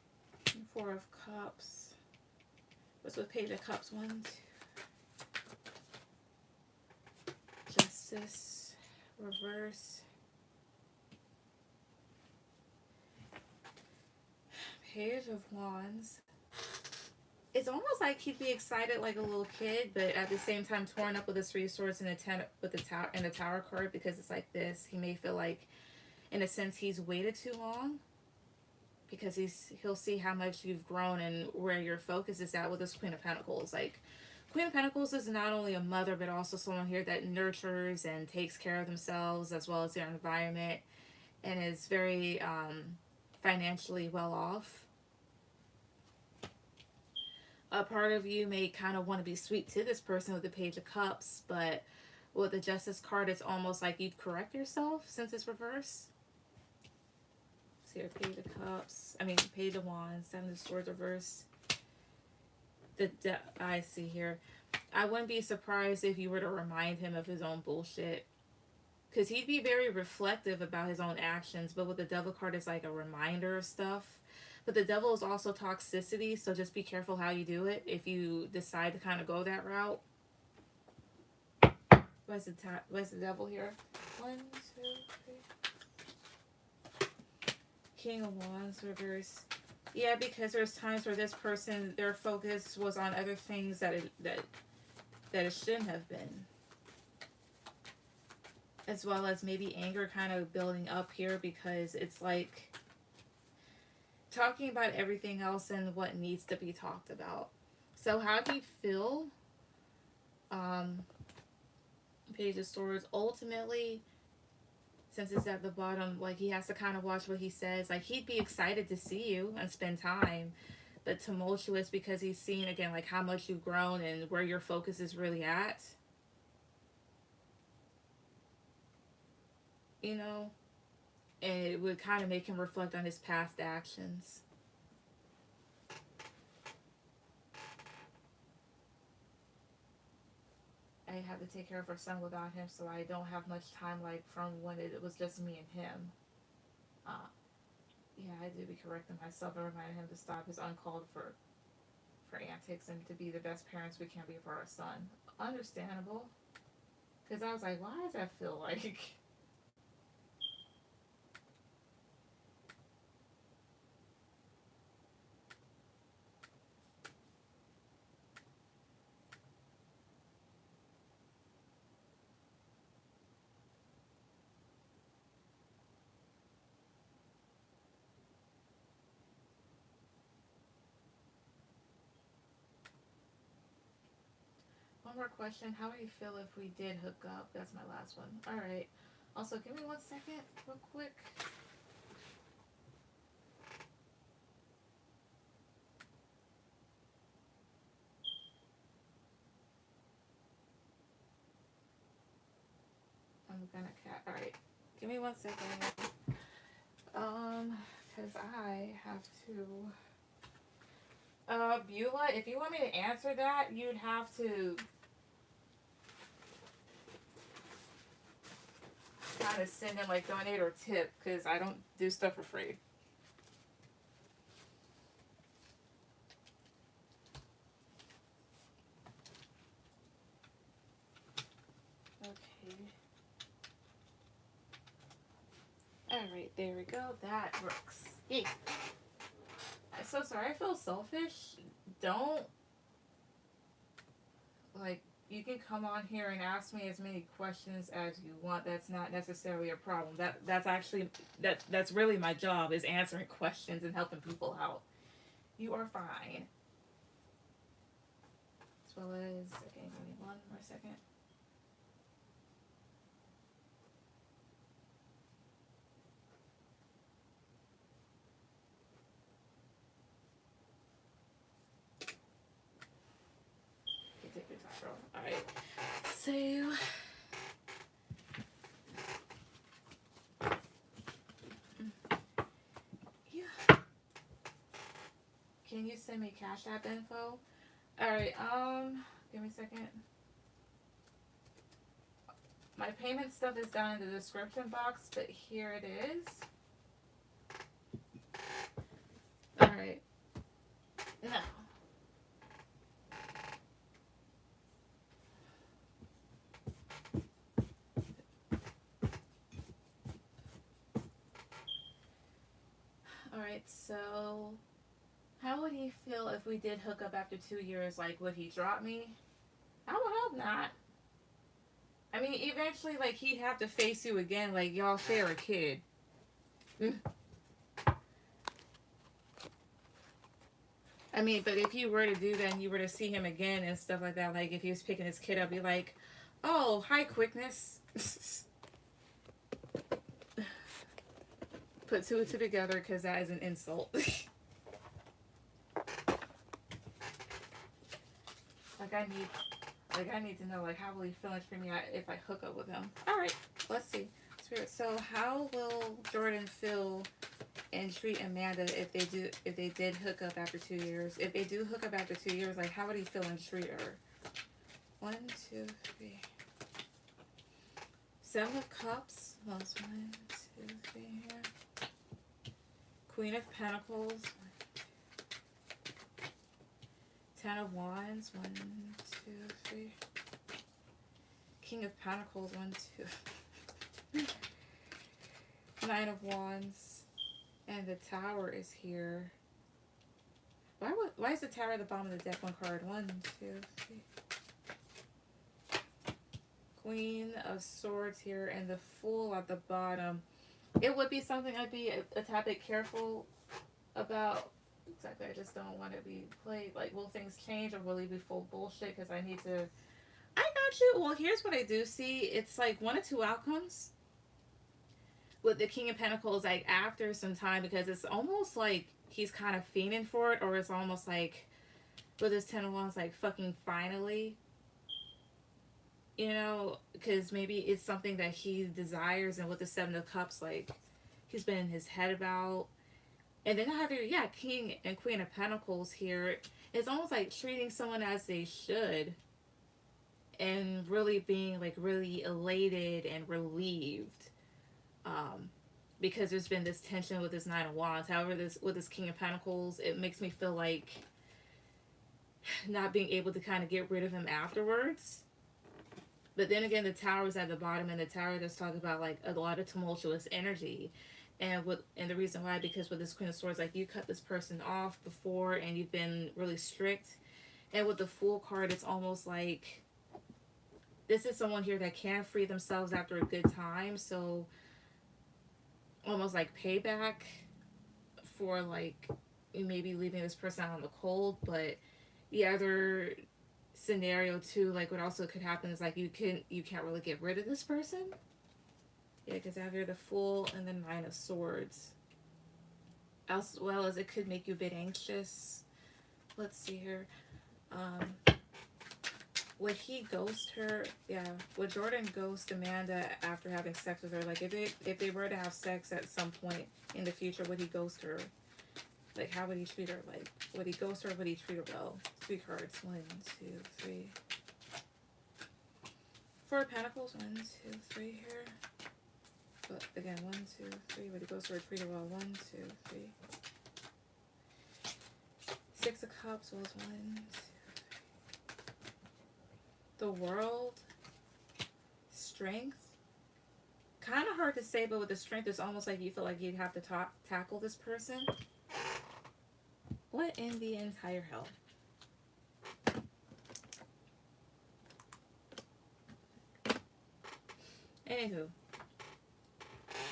4 of Cups. What's with Page of Cups? 1, 2. Justice, reverse, Page of Wands, It's almost like he'd be excited like a little kid, but at the same time torn up with this resource and the tower card, because it's like this. He may feel like, in a sense, he's waited too long, because he'll see how much you've grown and where your focus is at with this Queen of Pentacles. Like, Queen of Pentacles is not only a mother, but also someone here that nurtures and takes care of themselves as well as their environment, and is very financially well off. A part of you may kind of want to be sweet to this person with the Page of Cups, but with the Justice card, it's almost like you'd correct yourself since it's reversed. So here, Page of Cups, Page of Wands, Seven of Swords reverse. I see here. I wouldn't be surprised if you were to remind him of his own bullshit, because he'd be very reflective about his own actions, but with the Devil card, it's like a reminder of stuff. But the Devil is also toxicity, so just be careful how you do it if you decide to kind of go that route. Where's the Devil here? 1, 2, 3. King of Wands reverse. Yeah, because there's times where this person, their focus was on other things that it shouldn't have been. As well as maybe anger kind of building up here, because it's like talking about everything else and what needs to be talked about. So how do you feel? Page of Swords. Ultimately, since it's at the bottom, like, he has to kind of watch what he says. Like, he'd be excited to see you and spend time, but tumultuous because he's seen, again, like, how much you've grown and where your focus is really at. You know? And it would kind of make him reflect on his past actions. I had to take care of her son without him, so I don't have much time, like, from when it was just me and him. Yeah, I did be correcting myself and reminding him to stop his uncalled for antics and to be the best parents we can be for our son. Understandable. Because I was like, why does that feel like... One more question. How would you feel if we did hook up? That's my last one. Alright. Also, give me 1 second, real quick. I'm gonna alright. Give me 1 second. Because I have to... Beulah, if you want me to answer that, you'd have to kind of send in, like, donate or tip, because I don't do stuff for free. Okay. Alright, there we go. That works. Yay. I'm so sorry, I feel selfish. Don't, like, you can come on here and ask me as many questions as you want. That's not necessarily a problem. That's actually, that's really my job, is answering questions and helping people out. You are fine. As well as, okay, give me 1 more second. Take your time, girl. Alright. So, yeah. Can you send me Cashapp info? Alright, give me a second. My payment stuff is down in the description box, but here it is. Alright. Now. Alright, so How would he feel if we did hook up after 2 years? Like, would he drop me? I would hope not. I mean, eventually, like, he'd have to face you again. Like, y'all share a kid. I mean, but if you were to do that and you were to see him again and stuff like that, like, if he was picking his kid up, be like, oh, hi, quickness. Put two and two together because that is an insult. I need to know, like, how will he feel and treat me if I hook up with him? All right, let's see. Spirit. So, how will Jordan feel and treat Amanda if they did hook up after 2 years? If they do hook up after 2 years, like, how would he feel and treat her? 1, 2, 3. 7 of Cups. Well, it's 1, 2, 3 here. Queen of Pentacles. 10 of Wands. 1, 2, 3. King of Pentacles. 1, 2. 9 of Wands. And the Tower is here. Why is the Tower at the bottom of the deck? One card. 1, 2, 3. Queen of Swords here and the Fool at the bottom. It would be something I'd be a tad bit careful about. Exactly. I just don't want to be played. Like, will things change or will he be full bullshit? Because I need to. I got you. Well, here's what I do see. It's like one of two outcomes with the King of Pentacles, like, after some time, because it's almost like he's kind of fiending for it, or it's almost like with his 10 of Wands, like, fucking finally. You know, because maybe it's something that he desires, and with the 7 of Cups, like, he's been in his head about. And then I have your, King and Queen of Pentacles here. It's almost like treating someone as they should and really being, like, really elated and relieved. Because there's been this tension with this 9 of Wands. However, with this King of Pentacles, it makes me feel like not being able to kind of get rid of him afterwards. But then again, the Tower is at the bottom, and the Tower just talking about, like, a lot of tumultuous energy. And the reason why, because with this Queen of Swords, like, you cut this person off before and you've been really strict. And with the Fool card, it's almost like this is someone here that can free themselves after a good time. So almost like payback for, like, maybe leaving this person out in the cold. But the other scenario too, like, what also could happen is, like, you can't really get rid of this person. Yeah, because after the Fool and the 9 of Swords, as well as it could make you a bit anxious. Let's see here. Would he ghost her? Yeah. Would Jordan ghost Amanda after having sex with her? Like, if they were to have sex at some point in the future, would he ghost her? Like, how would he treat her? Like, would he ghost her or would he treat her well? 3 cards. 1, 2, 3. 4 of Pentacles. 1, 2, 3 here. But again, 1, 2, 3. Would he ghost her or treat her well? 1, 2, 3. 6 of Cups was 1, 2, 3. The World. Strength. Kind of hard to say, but with the Strength, it's almost like you feel like you'd have to tackle this person. What in the entire hell? Anywho.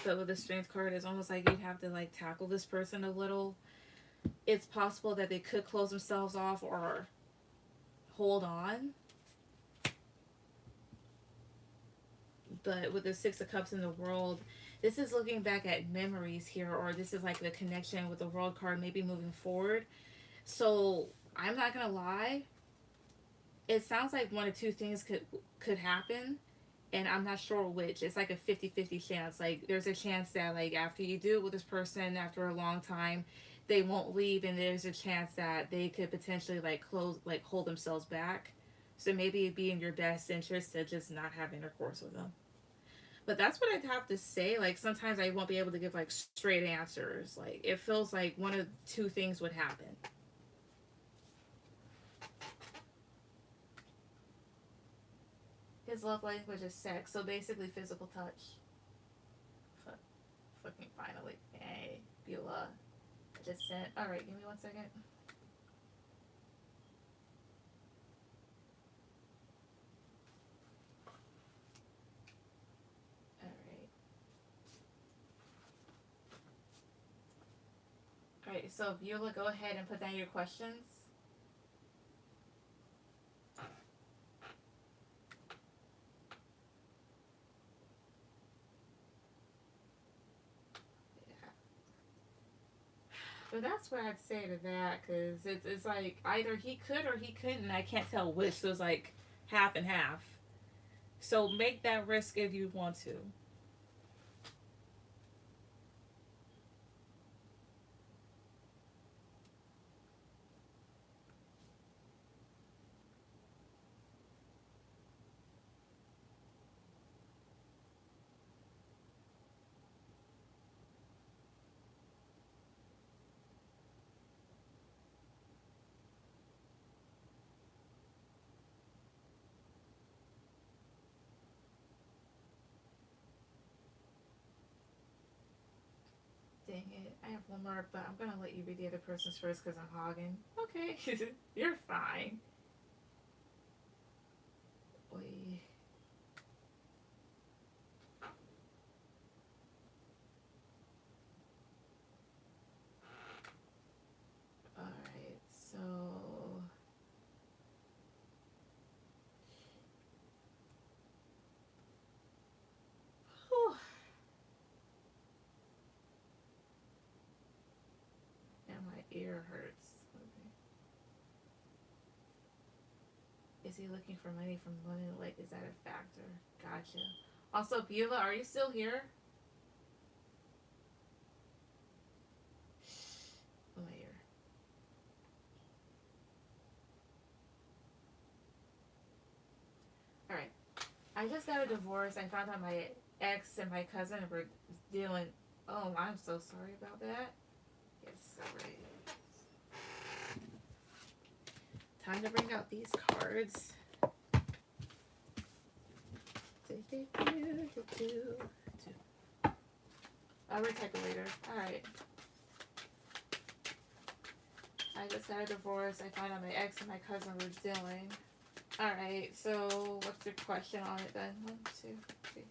But with the Strength card, it's almost like you'd have to, like, tackle this person a little. It's possible that they could close themselves off or hold on. But with the 6 of Cups in the World, this is looking back at memories here, or this is like the connection with the World card, maybe moving forward. So I'm not gonna lie, it sounds like one of two things could happen, and I'm not sure which. It's like a 50-50 chance. Like, there's a chance that, like, after you do it with this person after a long time, they won't leave, and there's a chance that they could potentially, like, hold themselves back. So maybe it'd be in your best interest to just not have intercourse with them. But that's what I'd have to say. Like, sometimes I won't be able to give, like, straight answers. Like, it feels like one of two things would happen. His love language is sex, so basically physical touch. Fucking finally. Hey, Beulah. I just sent. Alright, give me 1 second. So Beulah, go ahead and put down your questions. But that's what I'd say to that, because it's like either he could or he couldn't. I can't tell which. So it's like half and half. So make that risk if you want to. Dang it. I have one more, but I'm going to let you read the other person's first because I'm hogging. Okay. You're fine. Oy. Alright, so. Whew. And my ear hurts. Okay. Is he looking for money from women? Like, is that a factor? Gotcha. Also, Beulah, are you still here? Oh, my ear. Alright. I just got a divorce. I found out my ex and my cousin were dealing. Oh, I'm so sorry about that. Yes, alright. Time to bring out these cards. I'll retype it later. Alright. I just got a divorce. I found out my ex and my cousin were dealing. Alright, so what's your question on it then? 1, 2, 3.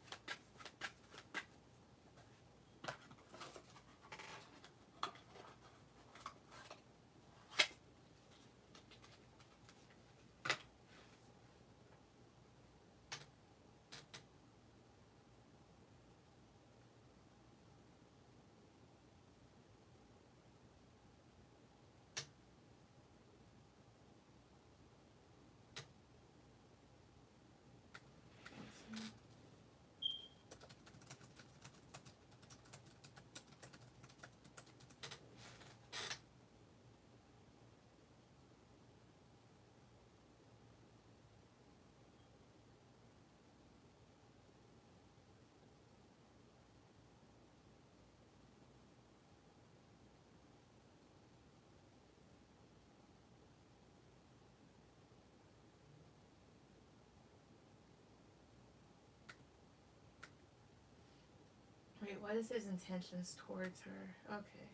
Wait, what is his intentions towards her? Okay.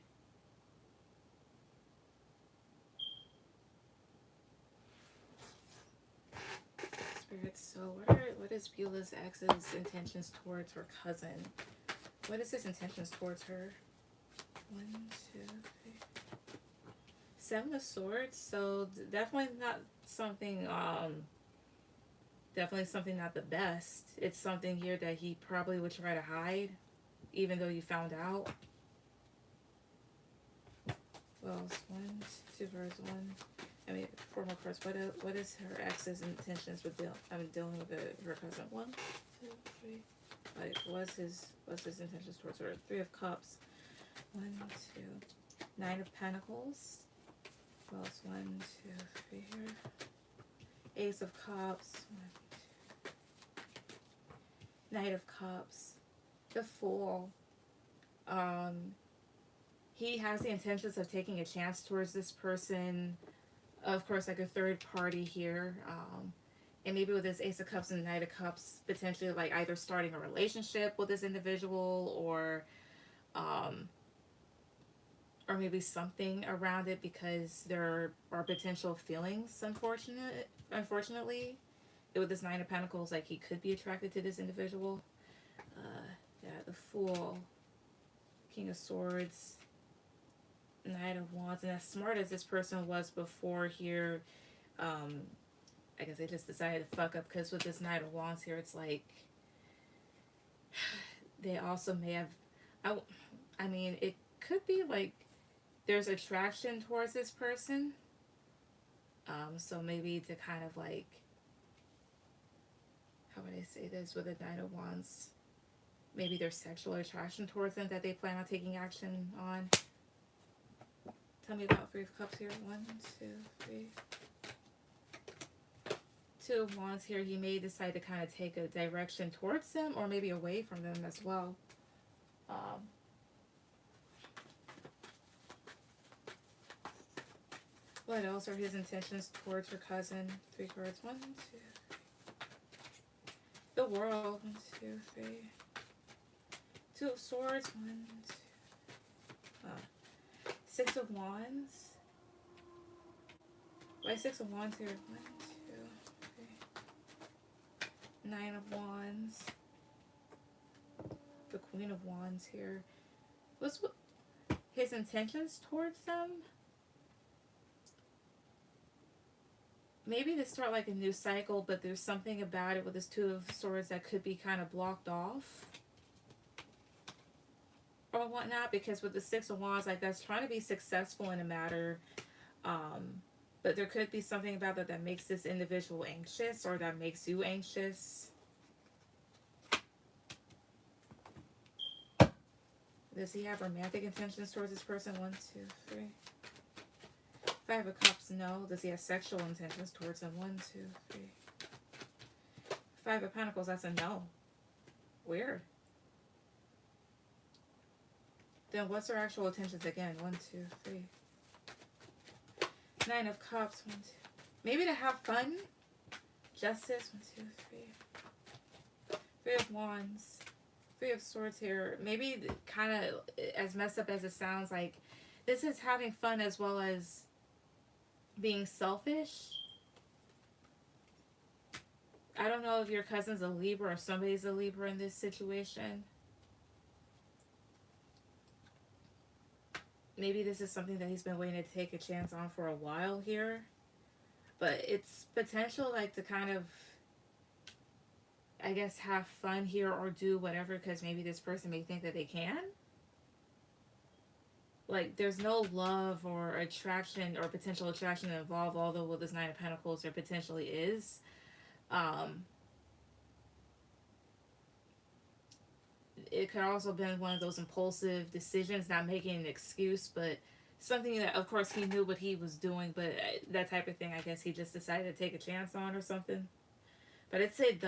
Spirits, so what is Beulah's ex's intentions towards her cousin? What is his intentions towards her? 1, 2, 3. 7 of Swords, so definitely not something, definitely something not the best. It's something here that he probably would try to hide, even though you found out. Well, 1, 2 verse 1. I mean, 4 more cards. What is her ex's intentions with dealing with her cousin? 1, 2, 3. Like, what's his intentions towards her? 3 of Cups. 1, 2. 9 of Pentacles. Well, it's 1, 2, 3 here. Ace of Cups. 1, 2. Knight of Cups. The Fool. He has the intentions of taking a chance towards this person. Of course, like a third party here. And maybe with this Ace of Cups and Knight of Cups, potentially like either starting a relationship with this individual or maybe something around it because there are potential feelings, unfortunately. With this Nine of Pentacles, like he could be attracted to this individual. Yeah, the Fool, King of Swords. Knight of Wands, and as smart as this person was before here, um, I guess they just decided to fuck up, because with this Knight of Wands here, it's like they also may have, I, I mean, it could be like there's attraction towards this person. So maybe to kind of like, how would I say this with a Knight of Wands? Maybe there's sexual attraction towards them that they plan on taking action on. Tell me about Three of Cups here. 1, 2, 3. Two of Wands here. You may decide to kind of take a direction towards them or maybe away from them as well. What else are his intentions towards her cousin? 3 cards. 1, 2, 3. The World. 1, 2, 3. 2 of Swords. 1, 2. 6 of Wands. Why 6 of Wands here? 1, 2, 3. 9 of Wands. The Queen of Wands here. What's his intentions towards them? Maybe to start like a new cycle, but there's something about it with this 2 of Swords that could be kind of blocked off or whatnot, because with the 6 of Wands, like that's trying to be successful in a matter, but there could be something about that that makes this individual anxious or that makes you anxious. Does he have romantic intentions towards this person? 1, 2, 3. 5 of Cups, no. Does he have sexual intentions towards him? 1, 2, 3. 5 of Pentacles, that's a no. Weird. Then what's her actual intentions again? 1, 2, 3. 9 of Cups, 1, 2. Maybe to have fun. Justice, 1, 2, 3. 3 of Wands. 3 of Swords here. Maybe kind of as messed up as it sounds, like this is having fun as well as being selfish. I don't know if your cousin's a Libra or somebody's a Libra in this situation. Maybe this is something that he's been waiting to take a chance on for a while here. But it's potential like to kind of, I guess, have fun here or do whatever, because maybe this person may think that they can. Like, there's no love or attraction or potential attraction involved, although with this 9 of Pentacles there potentially is. It could also have been one of those impulsive decisions, not making an excuse, but something that, of course, he knew what he was doing, but that type of thing, I guess he just decided to take a chance on or something. But I'd say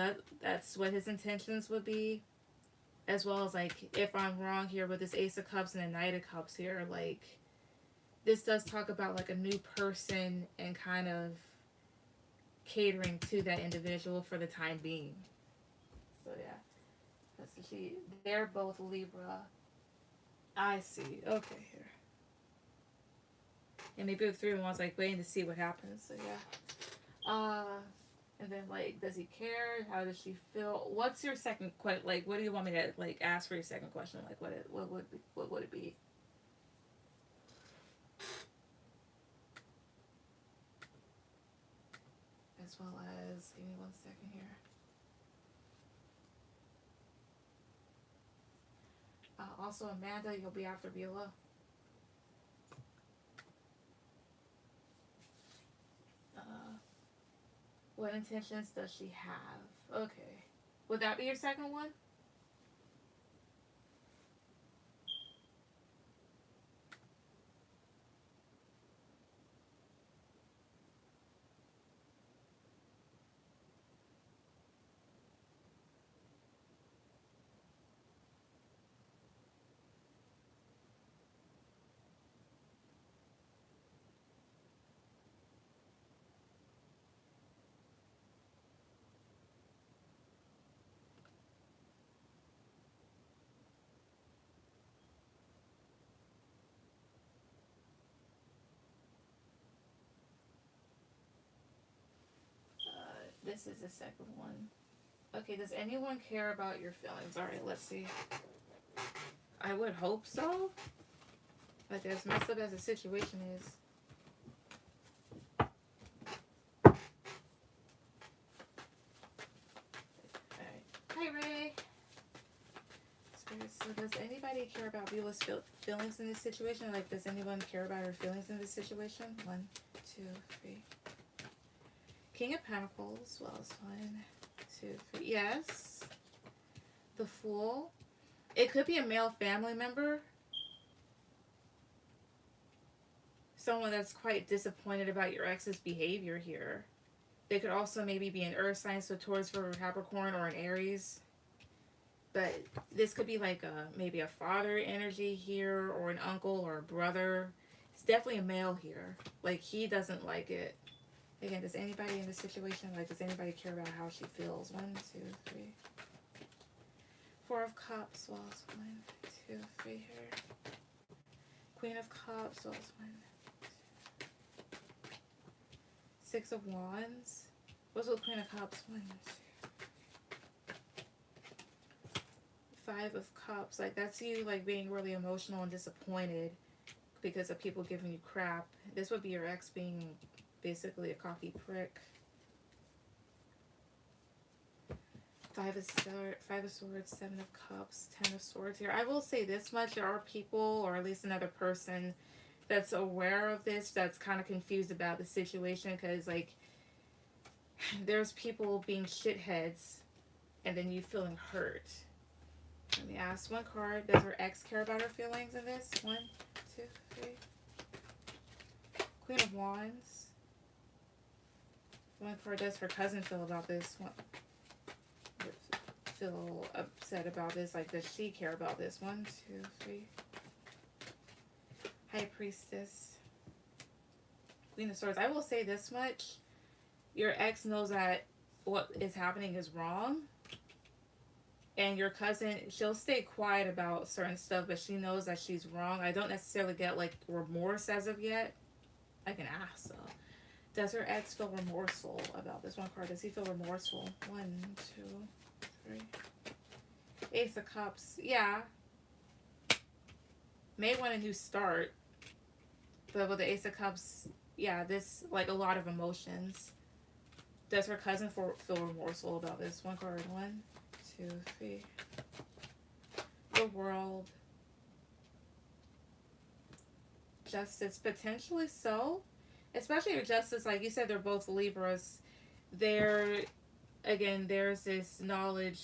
that's what his intentions would be. As well as, like, if I'm wrong here with this Ace of Cups and the Knight of Cups here, like, this does talk about, like, a new person and kind of catering to that individual for the time being. So, yeah. That's they're both Libra. I see. Okay, here. And maybe with 3 of Wands, like, waiting to see what happens. So, yeah. And then, like, does he care? How does she feel? What's your second question? Like, what do you want me to, like, ask for your second question? Like, what would it be? As well as, give me 1 second here. Also, Amanda, you'll be after Beulah. What intentions does she have? Okay. Would that be your second one? This is the second one. Okay, does anyone care about your feelings? Alright, let's see. I would hope so. Like, as messed up as the situation is. Alright. Hi, Ray. So does anybody care about Beulah's feelings in this situation? Like, does anyone care about her feelings in this situation? 1, 2, 3. King of Pentacles. Well, it's 1, 2, 3. Yes. The Fool. It could be a male family member. Someone that's quite disappointed about your ex's behavior here. They could also maybe be an earth sign, so Taurus, Virgo, Capricorn, or an Aries. But this could be like maybe a father energy here, or an uncle, or a brother. It's definitely a male here. Like, he doesn't like it. Again, does anybody in this situation, like, does anybody care about how she feels? 1, 2, 3. 4 of Cups. Well, it's 1, 2, 3 here. Queen of Cups. Well, it's 1. 6 of Wands. What's with Queen of Cups? 1, 2. 5 of Cups. Like, that's you, like, being really emotional and disappointed because of people giving you crap. This would be your ex being basically a cocky prick. 5 of Swords, 7 of Cups, 10 of Swords here. I will say this much. There are people, or at least another person, that's aware of this, that's kind of confused about the situation, because, like, there's people being shitheads and then you feeling hurt. Let me ask one card. Does her ex care about her feelings in this? 1, 2, 3. Queen of Wands. One card. Does her cousin feel about this? Feel upset about this? Like, does she care about this? 1, 2, 3. High Priestess. Queen of Swords. I will say this much. Your ex knows that what is happening is wrong. And your cousin, she'll stay quiet about certain stuff, but she knows that she's wrong. I don't necessarily get, like, remorse as of yet. I can ask, though. Does her ex feel remorseful about this? One card. Does he feel remorseful? 1, 2, 3. Ace of Cups. Yeah. May want a new start. But with the Ace of Cups, yeah, this, like, a lot of emotions. Does her cousin feel remorseful about this? One card. 1, 2, 3. The World. Justice. Potentially so. Especially your Justice, like you said, they're both Libras. They're, again, there's this knowledge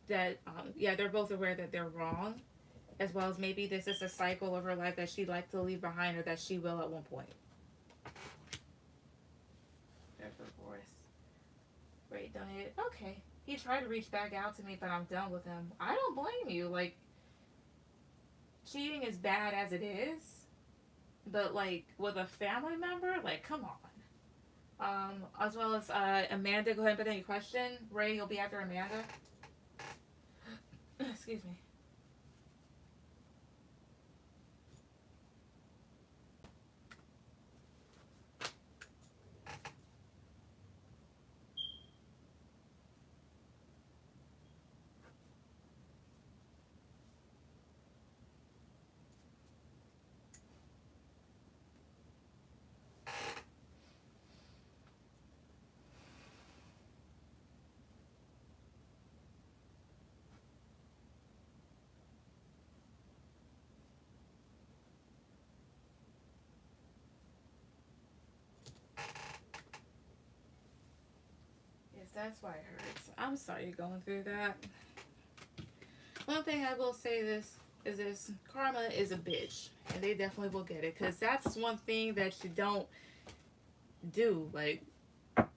that, yeah, they're both aware that they're wrong. As well as maybe this is a cycle of her life that she'd like to leave behind, or that she will at one point. There's her voice. Wait, donated. Okay. He tried to reach back out to me, but I'm done with him. I don't blame you. Like, cheating is bad as it is. But, like, with a family member, like, come on. As well as Amanda, go ahead and put any question. Ray, you'll be after Amanda. Excuse me. That's why it hurts. I'm sorry you're going through that. One thing I will say is this: karma is a bitch, and they definitely will get it, because that's one thing that you don't do. Like, ugh.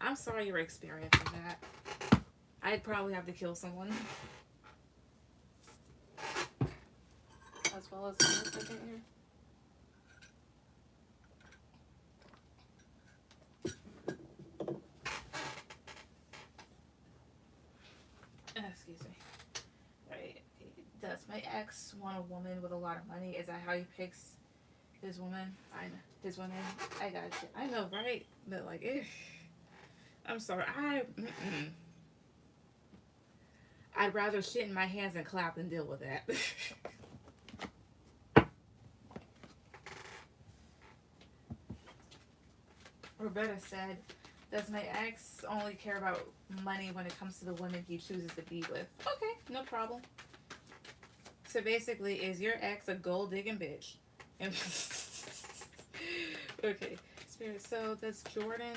I'm sorry you're experiencing that. I'd probably have to kill someone. As well as a second here. Excuse me. Right. Does my ex want a woman with a lot of money? Is that how he picks his woman? I know. His women. I got you. I know, right? But, like, I'm sorry. I'd rather shit in my hands and clap than deal with that. Roberta said, does my ex only care about money when it comes to the women he chooses to be with? Okay, no problem. So basically, is your ex a gold digging bitch? Okay, Spirit. So Does Jordan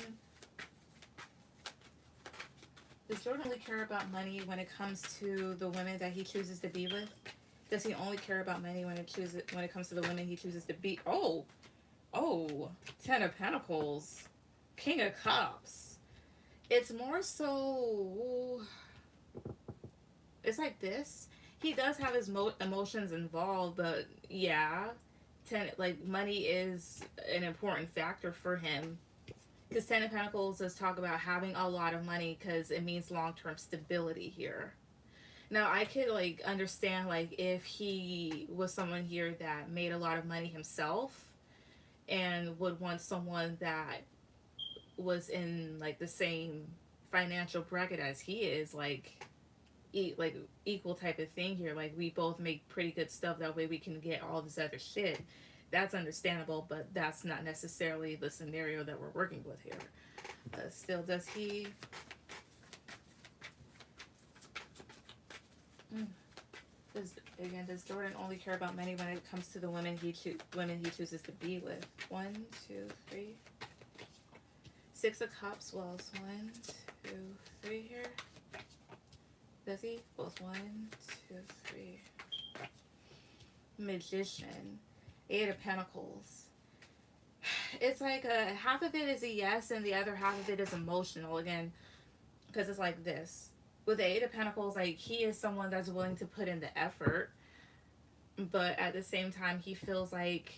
only care about money when it comes to the women that he chooses to be with? Does he only care about money when it comes to the women he chooses to be? Oh, Ten of Pentacles, King of Cups. It's more so. It's like this. He does have his emotions involved, but yeah, money is an important factor for him. Because Ten of Pentacles does talk about having a lot of money because it means long term stability here. Now I could like understand like if he was someone here that made a lot of money himself and would want someone that was in like the same financial bracket as he is, like equal type of thing here. Like we both make pretty good stuff. That way we can get all this other shit. That's understandable, but that's not necessarily the scenario that we're working with here. Still, does he? Does Jordan only care about money when it comes to the women he chooses to be with? 1, 2, 3. 6 of Cups. Well, it's 1, 2, 3 here. Does he? Well, it's 1, 2, 3. Magician. 8 of Pentacles. It's like half of it is a yes and the other half of it is emotional again, because it's like this. With the 8 of Pentacles, like he is someone that's willing to put in the effort, but at the same time he feels like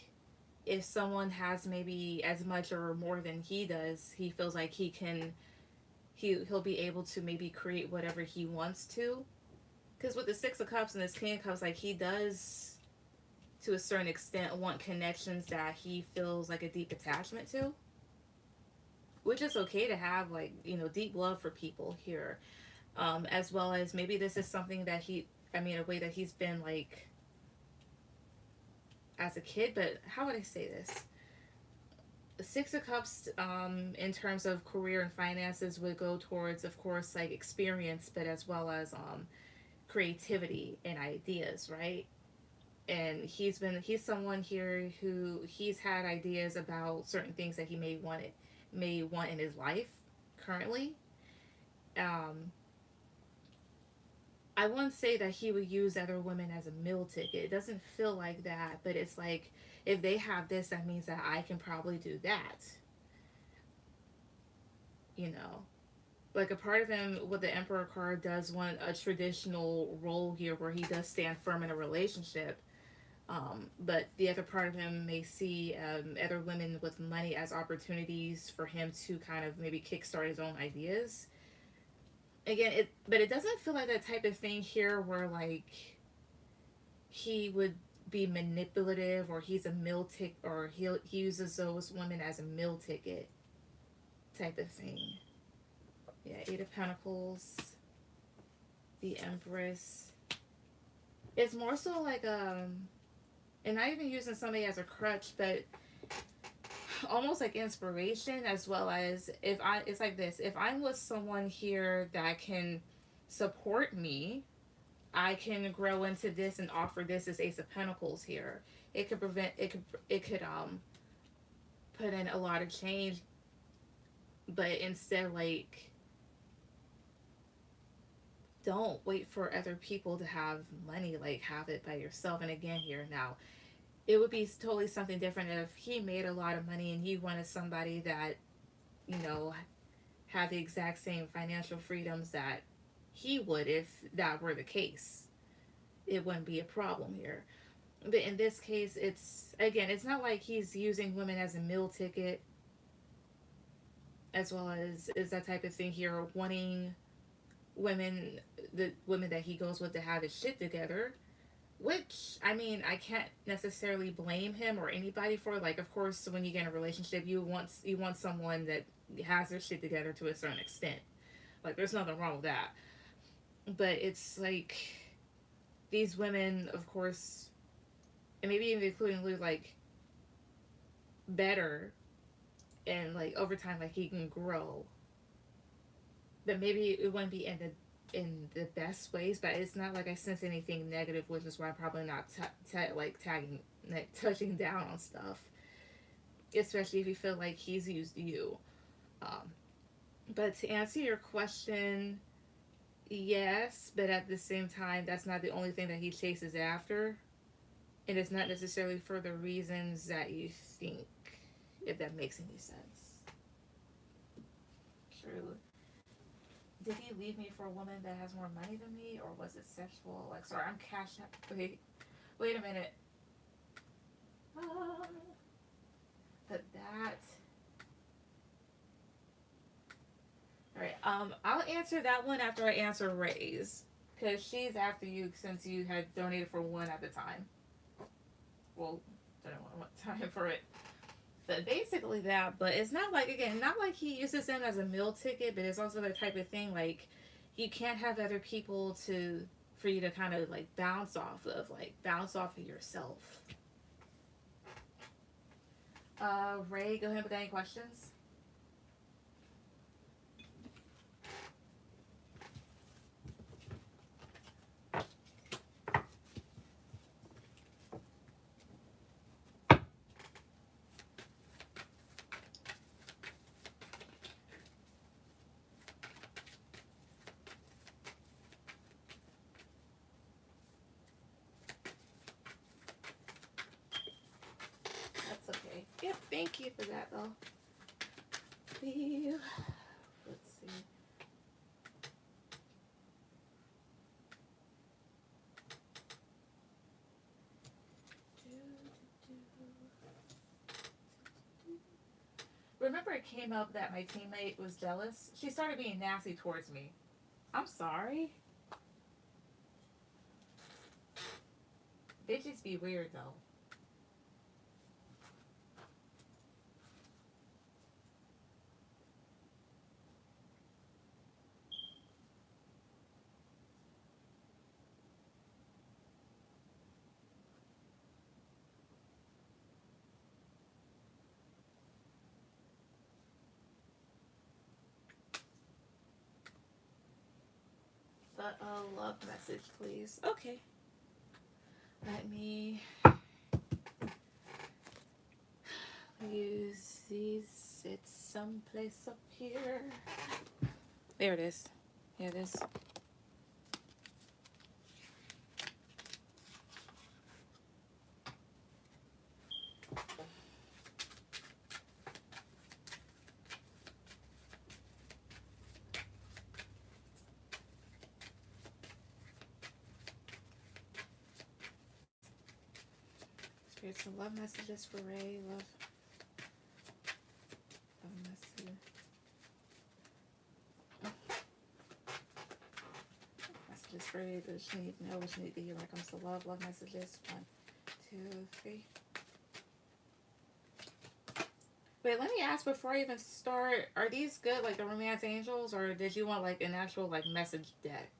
if someone has maybe as much or more than he does, he feels like he'll be able to maybe create whatever he wants to. Because with the 6 of Cups and this King of Cups, like he does to a certain extent want connections that he feels like a deep attachment to, which is okay to have, like, you know, deep love for people here, as well as maybe this is something that a way that he's been like as a kid. But how would I say this? The 6 of Cups, in terms of career and finances, would go towards, of course, like experience, but as well as creativity and ideas, right? And he's someone here who he's had ideas about certain things that he may want in his life currently. I wouldn't say that he would use other women as a meal ticket. It doesn't feel like that, but it's like if they have this, that means that I can probably do that. You know, like a part of him with the Emperor card does want a traditional role here where he does stand firm in a relationship. But the other part of him may see other women with money as opportunities for him to kind of maybe kickstart his own ideas. Again, but it doesn't feel like that type of thing here where like he would be manipulative or he's a meal ticket or he uses those women as a meal ticket type of thing. Yeah, 8 of Pentacles, the Empress. It's more so like and not even using somebody as a crutch, but almost like inspiration, as well as it's like this. If I'm with someone here that can support me, I can grow into this and offer this as Ace of Pentacles here. It could put in a lot of change, but instead, like, don't wait for other people to have money, like have it by yourself. And again here now, it would be totally something different if he made a lot of money and he wanted somebody that, you know, had the exact same financial freedoms that he would. If that were the case, it wouldn't be a problem here. But in this case, it's not like he's using women as a meal ticket, as well as is that type of thing here, wanting the women that he goes with to have his shit together. Which, I mean, I can't necessarily blame him or anybody for. Like, of course, when you get in a relationship, you want someone that has their shit together to a certain extent. Like, there's nothing wrong with that. but it's like these women, of course, and maybe even including Lou, like better, and like over time, like he can grow. But maybe it wouldn't be in the best ways, but it's not like I sense anything negative, which is why I'm probably not like tagging, like touching down on stuff, especially if you feel like he's used you. Um, but to answer your question, yes, but at the same time, that's not the only thing that he chases after, and it's not necessarily for the reasons that you think, if that makes any sense. True. Did he leave me for a woman that has more money than me, or was it sexual? Like, sorry, I'm Cashapp. Wait a minute. Um, but that. All right. I'll answer that one after I answer Ray's, because she's after you since you had donated for one at the time. Well, don't know what time for it. But basically that. But it's not like, again, not like he uses them as a meal ticket, but it's also the type of thing like you can't have other people to for you to kind of like bounce off of yourself. Ray, go ahead with any questions. That's okay. Yep, thank you for that though. Let's see. Remember it came up that my teammate was jealous? She started being nasty towards me. I'm sorry. Bitches be weird though. But a love message, please. Okay. Let me use these. It's someplace up here. There it is. Here it is. Spirits and love messages for Ray. Love message. Messages for Ray that she needs to know what she needs to hear when it comes to love. Love messages. 1, 2, 3. Wait, let me ask before I even start. Are these good, like the romance angels, or did you want like an actual like message deck?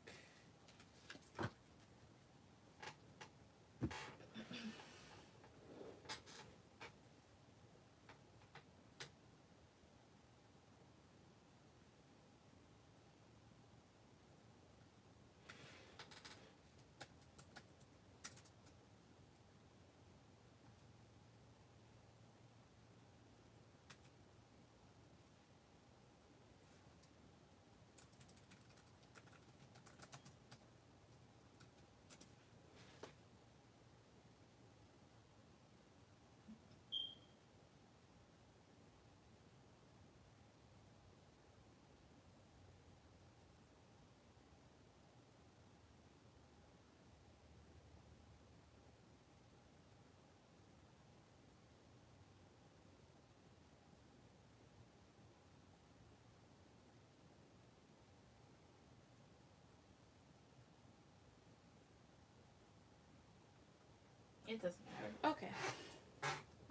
It doesn't matter. Okay.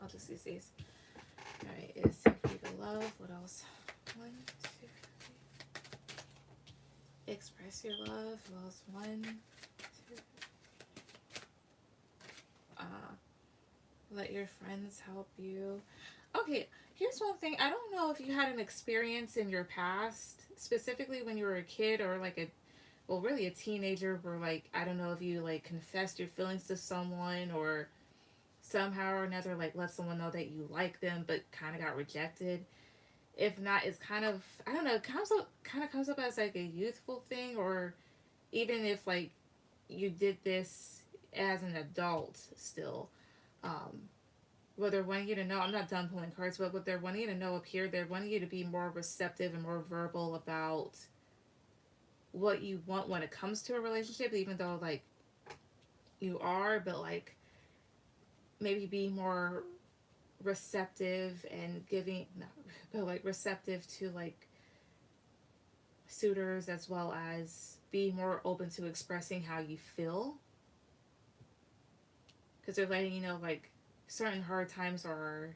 I'll just use these. Alright, it's Take Me to Love. What else? 1, 2, 3. Express your love. Well, it's 1, 2. Let your friends help you. Okay, here's one thing. I don't know if you had an experience in your past, specifically when you were a kid or like a, well, really a teenager, where like, I don't know if you like confessed your feelings to someone or somehow or another like let someone know that you like them but kind of got rejected. If not, it's kind of, I don't know, it comes up as like a youthful thing, or even if like you did this as an adult still. Um, what they're wanting you to know, I'm not done pulling cards, but what they're wanting you to know up here, they're wanting you to be more receptive and more verbal about what you want when it comes to a relationship, even though like you are, but like maybe be more receptive and giving, no, but like receptive to like suitors, as well as be more open to expressing how you feel, because they're letting you know like certain hard times are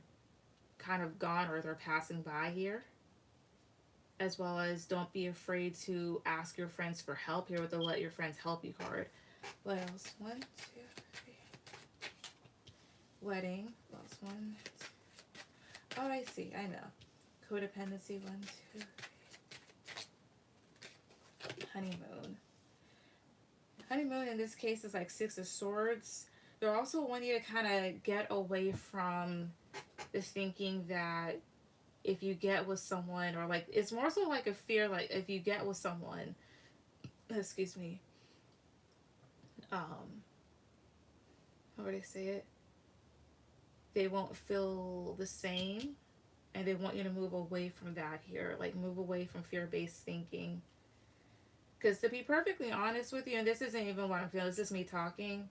kind of gone or they're passing by here, as well as don't be afraid to ask your friends for help here with the let your friends help you card. What else? 1, 2, 3. Wedding. What else? 1, 2. Oh, I see. I know. Codependency. 1, 2, 3. Honeymoon. Honeymoon in this case is like 6 of Swords. They're also wanting you to kind of get away from the thinking that if you get with someone, or like it's more so like a fear, like if you get with someone, excuse me, how would I say it? They won't feel the same, and they want you to move away from that here, like move away from fear-based thinking. Because to be perfectly honest with you, and this isn't even what I'm feeling, it's just me talking.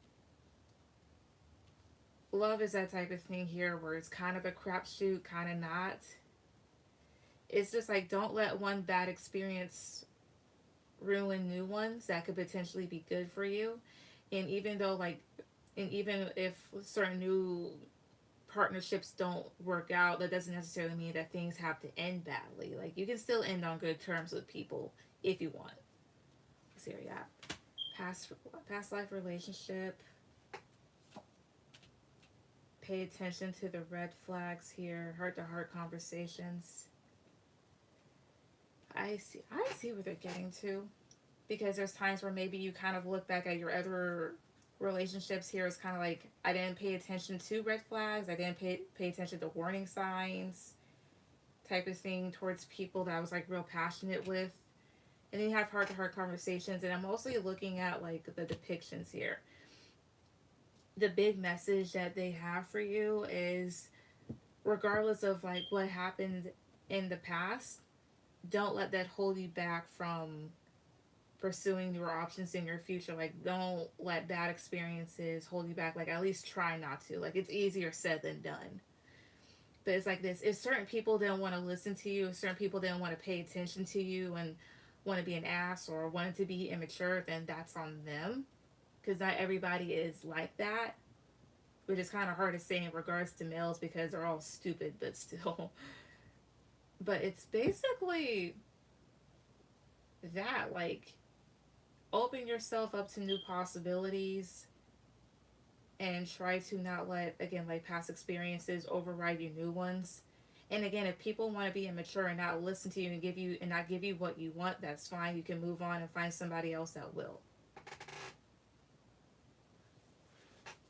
Love is that type of thing here where it's kind of a crapshoot, kind of not. It's just like, don't let one bad experience ruin new ones that could potentially be good for you. And even though like, and even if certain new partnerships don't work out, that doesn't necessarily mean that things have to end badly. Like you can still end on good terms with people if you want. Let's see where you at. Past life relationship. Pay attention to the red flags here. Heart-to-heart conversations. I see where they're getting to, because there's times where maybe you kind of look back at your other relationships here. It's kind of like, I didn't pay attention to red flags. I didn't pay attention to warning signs type of thing towards people that I was like real passionate with. And then you have heart-to-heart conversations, and I'm mostly looking at like the depictions here. The big message that they have for you is, regardless of like what happened in the past, don't let that hold you back from pursuing your options in your future. Like, don't let bad experiences hold you back. Like, at least try not to. Like, it's easier said than done. But it's like this: if certain people didn't want to listen to you, if certain people didn't want to pay attention to you and want to be an ass or wanted to be immature, then that's on them. Because not everybody is like that. Which is kind of hard to say in regards to males because they're all stupid, but still. But it's basically that, like, open yourself up to new possibilities and try to not let, again, like past experiences override your new ones. And again, if people want to be immature and not listen to you and not give you what you want, that's fine. You can move on and find somebody else that will.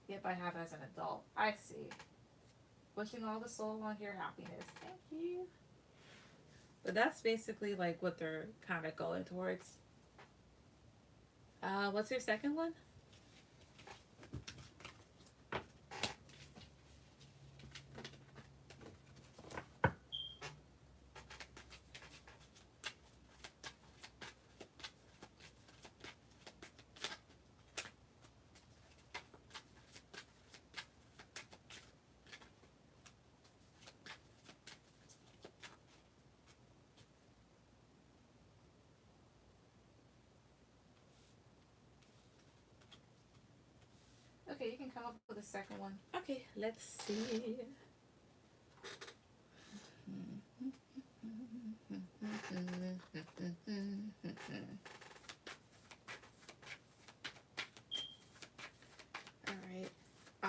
Yep, I have as an adult. I see. Wishing all the soul on your happiness. Thank you. But that's basically like what they're kind of going towards. What's your second one? Okay, you can come up with a second one. Okay, let's see.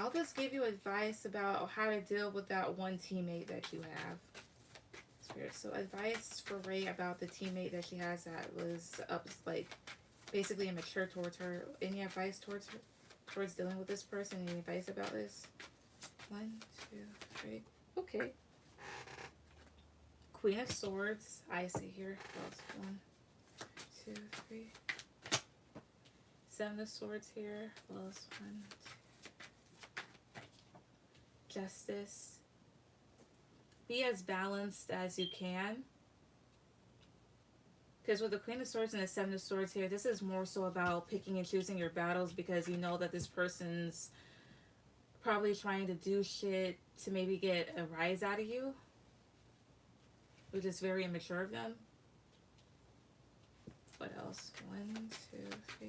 I'll just give you advice about how to deal with that one teammate that you have. Spirit. So advice for Ray about the teammate that she has that was like basically immature towards her. Any advice towards dealing with this person? Any advice about this? 1, 2, 3. Okay. Queen of Swords. I see here. Lost 1, 2, 3. 7 of Swords here. Lost 1, 2. Justice. Be as balanced as you can. Because with the Queen of Swords and the 7 of Swords here, this is more so about picking and choosing your battles, because you know that this person's probably trying to do shit to maybe get a rise out of you, which is very immature of them. What else? 1, 2, 3.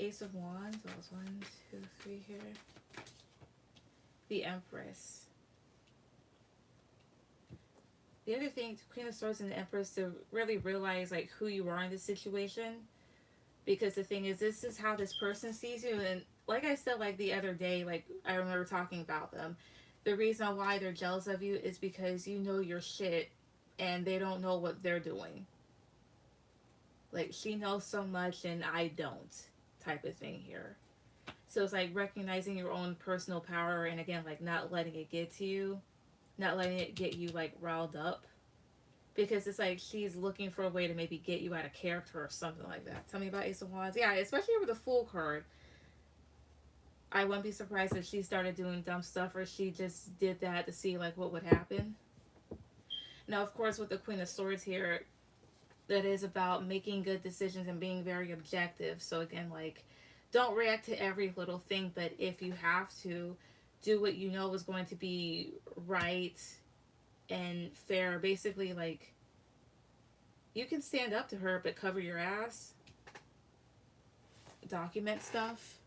Ace of Wands. What else? 1, 2, 3 here. The Empress. The other thing, Queen of Swords and the Empress, to really realize like who you are in this situation, because the thing is, this is how this person sees you. And like I said, like the other day, like I remember talking about them, the reason why they're jealous of you is because you know your shit and they don't know what they're doing. Like, she knows so much and I don't, type of thing here. So it's like recognizing your own personal power, and again, like not letting it get to you. Not letting it get you like riled up, because it's like she's looking for a way to maybe get you out of character or something like that. Tell me about Ace of Wands. Yeah, especially with the Fool card. I wouldn't be surprised if she started doing dumb stuff, or she just did that to see like what would happen. Now, of course, with the Queen of Swords here, that is about making good decisions and being very objective. So again, like, don't react to every little thing, but if you have to, do what you know is going to be right and fair. Basically, like, you can stand up to her, but cover your ass. Document stuff.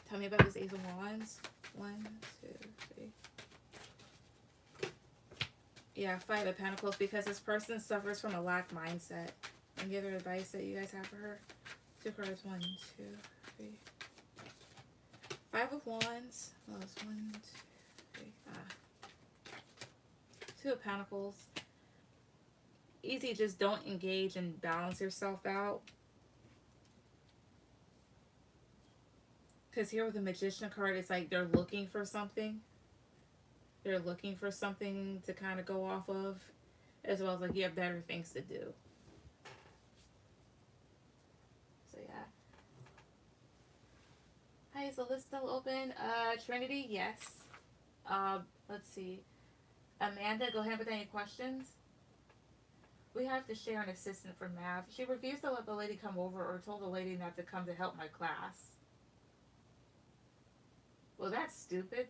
Tell me about this Ace of Wands. 1, 2, 3. Yeah, 5 of Pentacles, because this person suffers from a lack mindset. Any other advice that you guys have for her? 2 cards. 1, 2, 3. 5 of Wands. Oh, it's 1, 2, 3. 2 of Pentacles. Easy, just don't engage and balance yourself out. Because here with the Magician card, it's like they're looking for something. They're looking for something to kind of go off of. As well as like you have better things to do. So yeah. Hi, is the list still open? Trinity, yes. Let's see. Amanda, go ahead with any questions. We have to share an assistant for math. She refused to let the lady come over, or told the lady not to come to help my class. Well, that's stupid.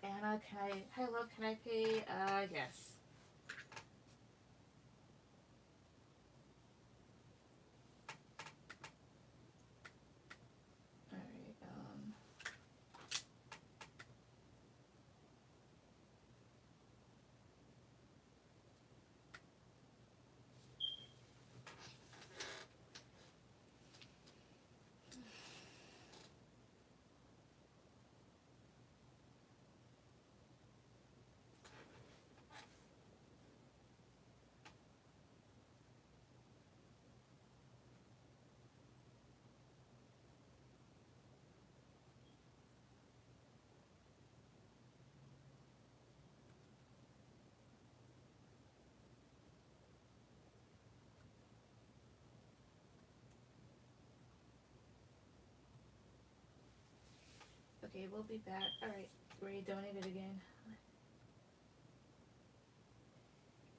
Anna, hi love, can I pay? Yes. Alright, Okay, we'll be back. Alright, Ray donated again.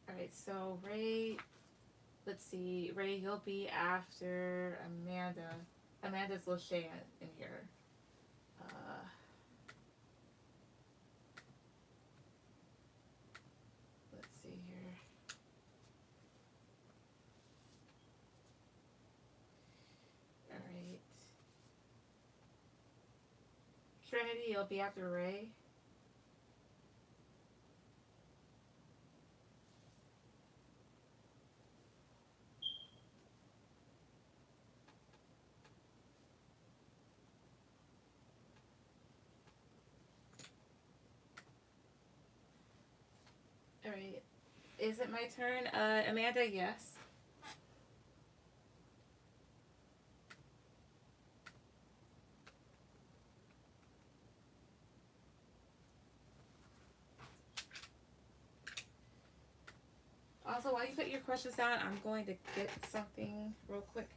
Alright, so Ray, let's see. Ray, you'll be after Amanda. Amanda's Lachey in here. Let's see here. Alright. Trinity, you'll be after Ray. Alright. Is it my turn? Amanda, yes. Also, while you put your questions down, I'm going to get something real quick.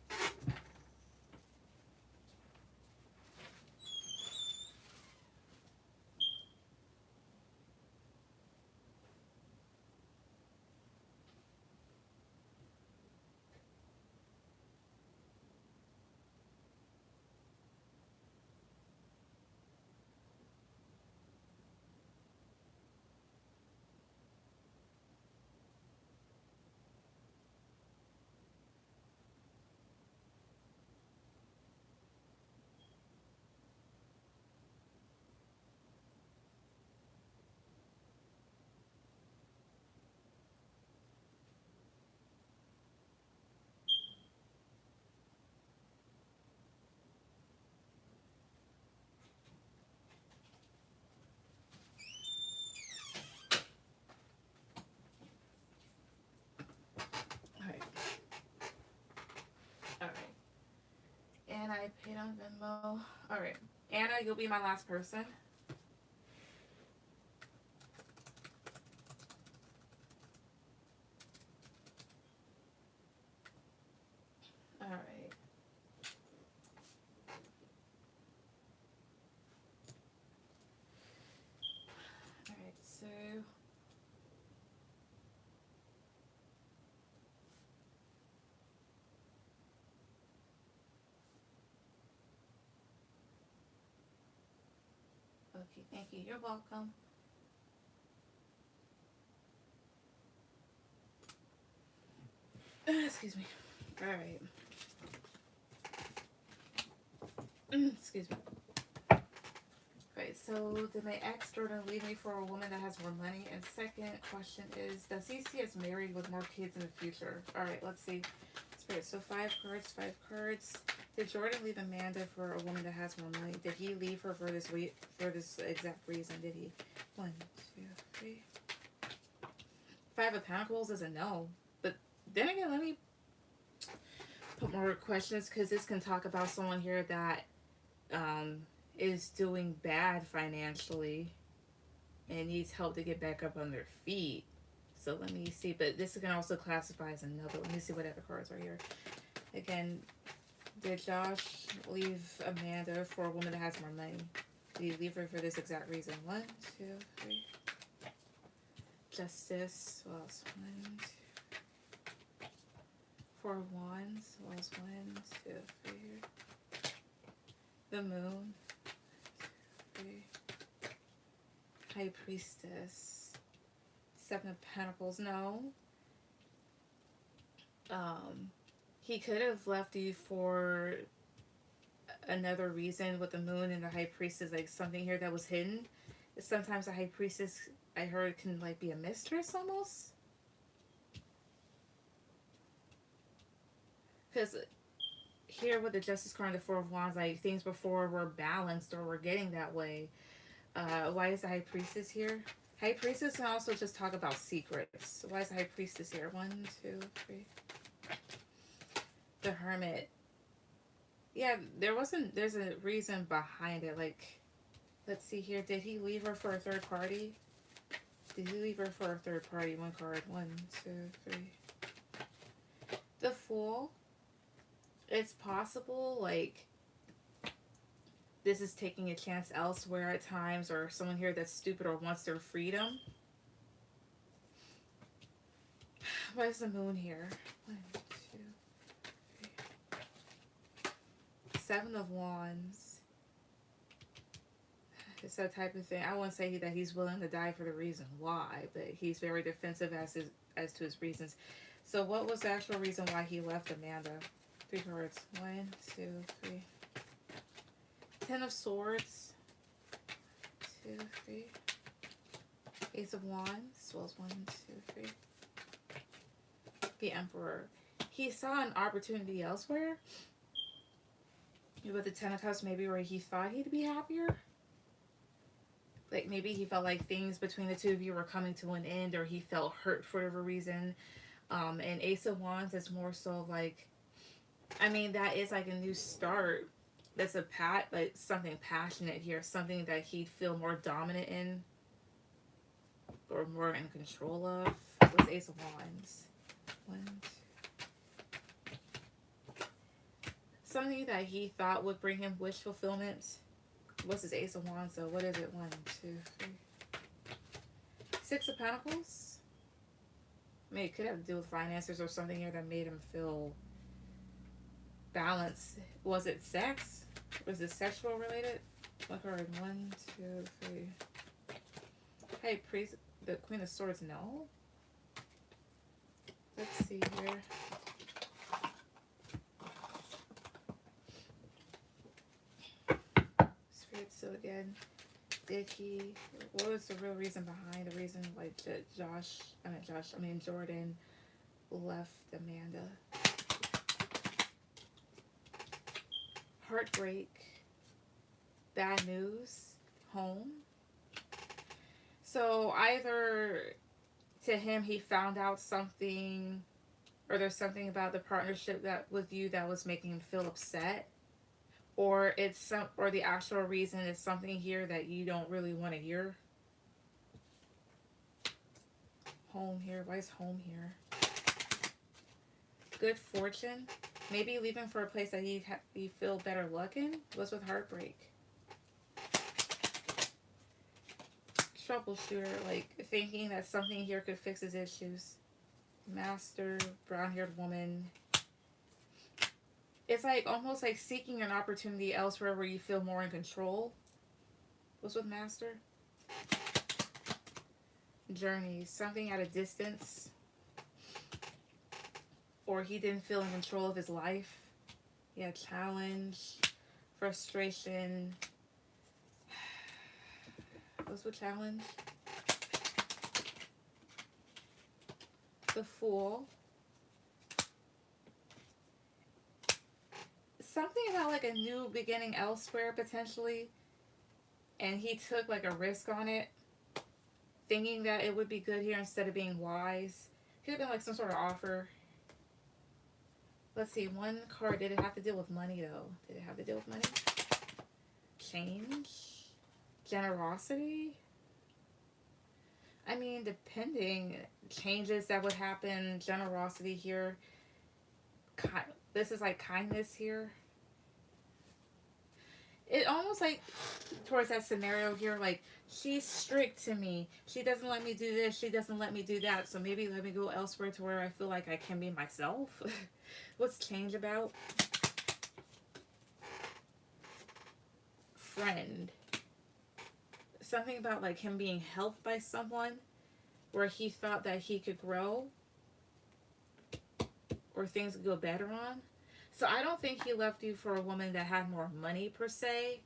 And I paid on Venmo. Alright. Anna, you'll be my last person. Alright. Alright, so okay, thank you. You're welcome. Excuse me. Alright. Excuse me. Right, so did my ex Jordan leave me for a woman that has more money? And second question is, does he see us married with more kids in the future? Alright, let's see. Spirit, so 5 cards, 5 cards. Did Jordan leave Amanda for a woman that has more money? Did he leave her for this exact reason? Did he? 1, 2, 3. 5 of Pentacles is a no. But then again, let me put more questions, because this can talk about someone here that is doing bad financially and needs help to get back up on their feet. So let me see. But this can also classify as another. Let me see what other cards are here. Again, did Josh leave Amanda for a woman that has more money? Did he leave her for this exact reason? 1, 2, 3. Justice. What else? 1, 2. 4 of Wands. What else? 1, 2, 3. The Moon. 3. High Priestess. 7 of Pentacles. No. He could have left you for another reason with the Moon and the High Priestess, like something here that was hidden. Sometimes the High Priestess, I heard, can like be a mistress almost. Because here with the Justice card and the 4 of Wands, like things before were balanced or were getting that way. Why is the High Priestess here? High Priestess can also just talk about secrets. Why is the High Priestess here? 1, 2, 3. The Hermit. Yeah, there's a reason behind it. Like, let's see here. Did he leave her for a third party? Did he leave her for a third party? 1 card. 1, 2, 3. The Fool. It's possible, like, this is taking a chance elsewhere at times, or someone here that's stupid or wants their freedom. Why is the moon here? 1, 2, 3. 7 of Wands. It's that type of thing. I won't say that he's willing to die for the reason why, but he's very defensive as to his reasons. So what was the actual reason why he left Amanda? 3 cards. 1, 2, 3. 10 of Swords. 2, 3. Ace of Wands. Well, it's 1, 2, 3. The Emperor. He saw an opportunity elsewhere. With the 10 of Cups, maybe where he thought he'd be happier. Like maybe he felt like things between the two of you were coming to an end, or he felt hurt for whatever reason. And Ace of Wands is more so like, I mean, that is like a new start. That's like something passionate here, something that he'd feel more dominant in, or more in control of. What's Ace of Wands? 1, 2. Something that he thought would bring him wish fulfillment. What's his Ace of Wands? So what is it? 1, 2, 3. 6 of Pentacles. I mean, it could have to do with finances or something here that made him feel balanced. Was it sex? Was it sexual related? What card? 1, 2, 3. Hey, priest, the Queen of Swords. No. Let's see here. Spirit. So again, what was the real reason behind the reason like that Jordan left Amanda? Heartbreak, bad news, home. So either to him he found out something, or there's something about the partnership that with you that was making him feel upset, or or the actual reason is something here that you don't really want to hear. Home here. Why is home here? Good fortune. Maybe leaving for a place that you feel better luck in. What's with heartbreak? Troubleshooter, like thinking that something here could fix his issues. Master, brown-haired woman. It's like almost like seeking an opportunity elsewhere where you feel more in control. What's with Master? Journey, something at a distance. Or he didn't feel in control of his life. Yeah, challenge, frustration. What's with challenge? The Fool. Something about like a new beginning elsewhere potentially. And he took like a risk on it. Thinking that it would be good here instead of being wise. Could have been like some sort of offer. Let's see, one card. Did it have to deal with money though? Did it have to deal with money? Change? Generosity? I mean, depending. Changes that would happen. Generosity here. This is like kindness here. It almost like towards that scenario here, like she's strict to me. She doesn't let me do this. She doesn't let me do that. So maybe let me go elsewhere to where I feel like I can be myself. What's change about? Friend. Something about like him being helped by someone where he thought that he could grow or things could go better on. So I don't think he left you for a woman that had more money per se,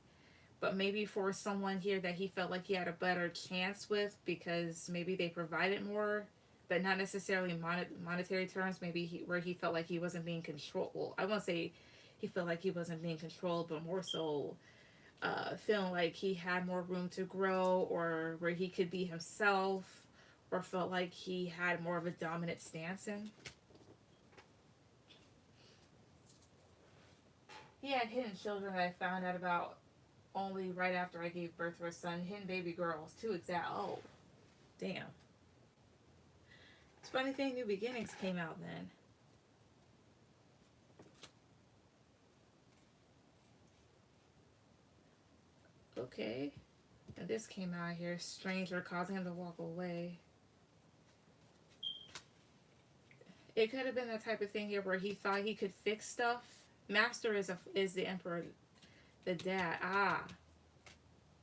but maybe for someone here that he felt like he had a better chance with because maybe they provided more, but not necessarily monetary terms. Maybe where he felt like he wasn't being controlled. Well, I won't say he felt like he wasn't being controlled, but more so feeling like he had more room to grow, or where he could be himself, or felt like he had more of a dominant stance in. He had hidden children that I found out about only right after I gave birth to a son. Hidden baby girls, too exact. Oh, damn. It's a funny thing, New Beginnings came out then. Okay. And this came out here. Stranger causing him to walk away. It could have been the type of thing here where he thought he could fix stuff. Master is the emperor, the dad. Ah.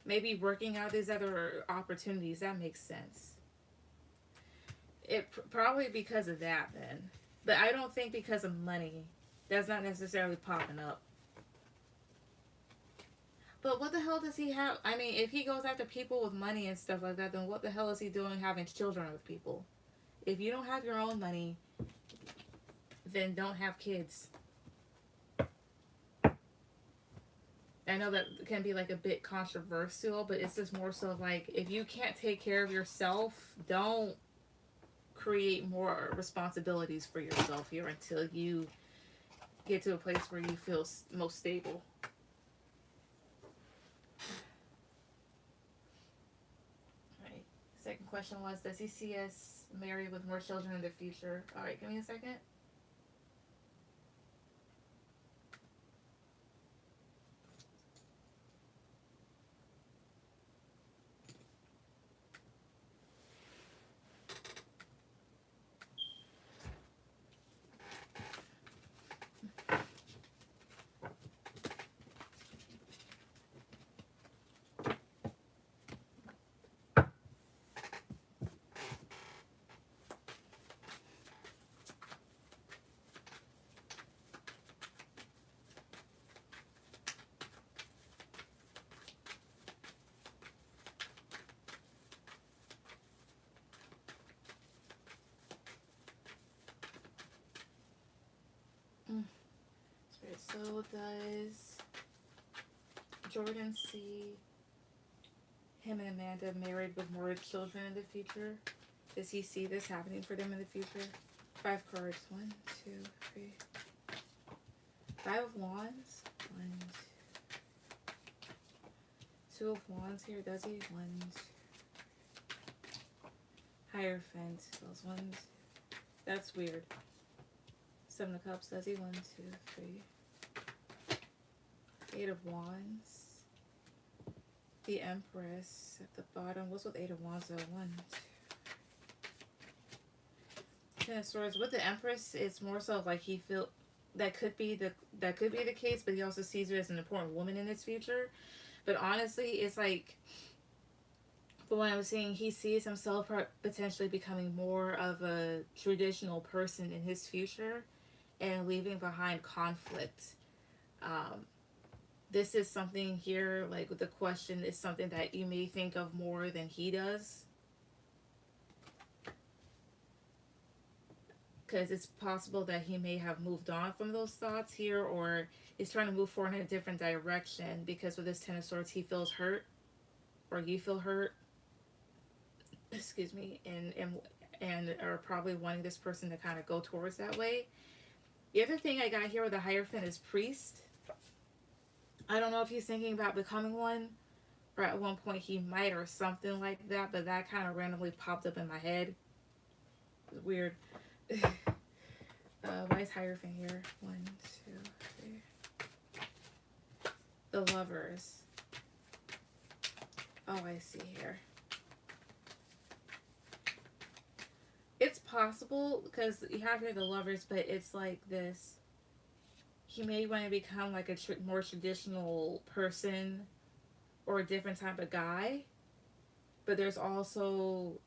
Maybe working out these other opportunities. That makes sense. It probably because of that then. But I don't think because of money. That's not necessarily popping up. But what the hell does he have? I mean, if he goes after people with money and stuff like that, then what the hell is he doing having children with people? If you don't have your own money, then don't have kids. I know that can be like a bit controversial, but it's just more so like if you can't take care of yourself, don't create more responsibilities for yourself here until you get to a place where you feel most stable. Alright. Second question was, does he see us married with more children in the future? Alright, give me a second. So does Jordan see him and Amanda married with more children in the future? Does he see this happening for them in the future? 5 cards. 1, 2, 3. 5 of Wands. 1, 2. 2 of Wands here. Does he? 1, 2. Hierophant. Those ones. That's weird. 7 of Cups. Does he? 1, 2, 3. 8 of Wands. The Empress at the bottom. What's with 8 of Wands though? 1, 2. 10 of Swords. With the Empress, it's more so like he feel that could be the case, but he also sees her as an important woman in his future. But honestly, it's like, but what I'm saying, he sees himself potentially becoming more of a traditional person in his future and leaving behind conflict. This is something here, like with the question, is something that you may think of more than he does. Because it's possible that he may have moved on from those thoughts here, or is trying to move forward in a different direction, because with this 10 of Swords, he feels hurt, or you feel hurt, excuse me, and are probably wanting this person to kind of go towards that way. The other thing I got here with the Hierophant is Priest. I don't know if he's thinking about becoming one, or at one point he might, or something like that, but that kind of randomly popped up in my head. It's weird. Why is Hierophant here? 1, 2, 3. The Lovers. Oh, I see here. It's possible, because you have here the Lovers, but it's like this. He may want to become like a more traditional person or a different type of guy, but there's also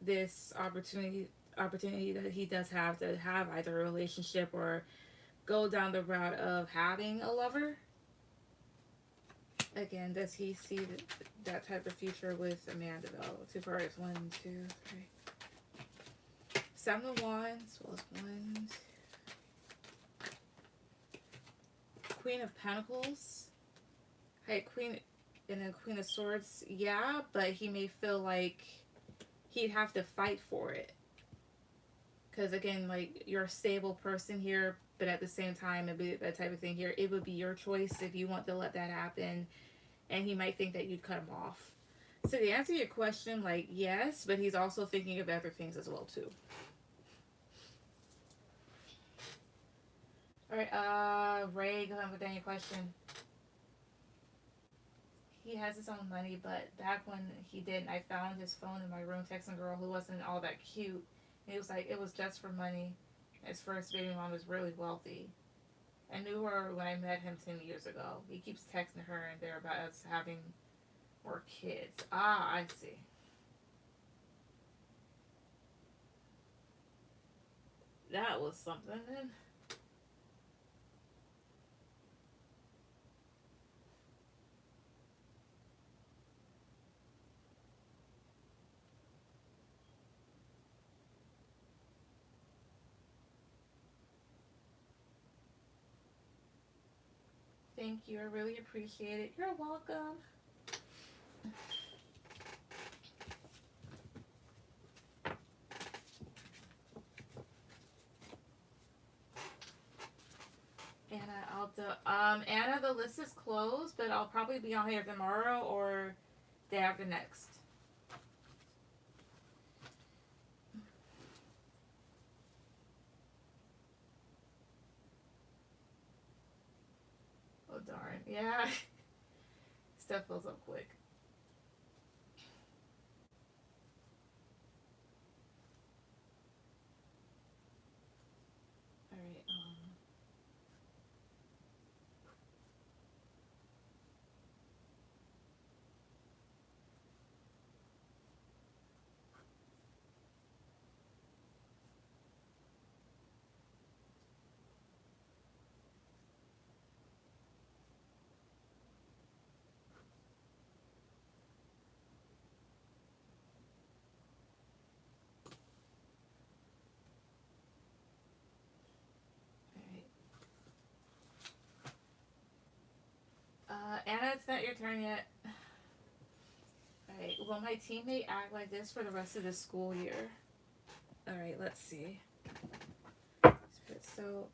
this opportunity that he does have to have either a relationship or go down the route of having a lover. Again, does he see that type of future with Amanda though? 2 cards. 1, 2, 3. 7 of Wands. Well, it's 1, 2. Queen of Pentacles. Hey, Queen, and then Queen of Swords. Yeah, but he may feel like he'd have to fight for it. Because again, like, you're a stable person here, but at the same time, it'd be that type of thing here. It would be your choice if you want to let that happen, and he might think that you'd cut him off. So to answer your question, like, yes, but he's also thinking of other things as well too. All right, Ray, go ahead with any question. he has his own money, but back when he didn't, I found his phone in my room texting a girl who wasn't all that cute. And he was like, it was just for money. His first baby mom was really wealthy. I knew her when I met him 10 years ago. He keeps texting her and they're about us having more kids. Ah, I see. That was something then. Thank you. I really appreciate it. You're welcome. Anna, I'll do. Anna, the list is closed, but I'll probably be on here tomorrow or day after next. Oh darn. Yeah. Stuff fills up quick. All right. Anna, it's not your turn yet. Alright, will my teammate act like this for the rest of the school year? Alright, let's see. So,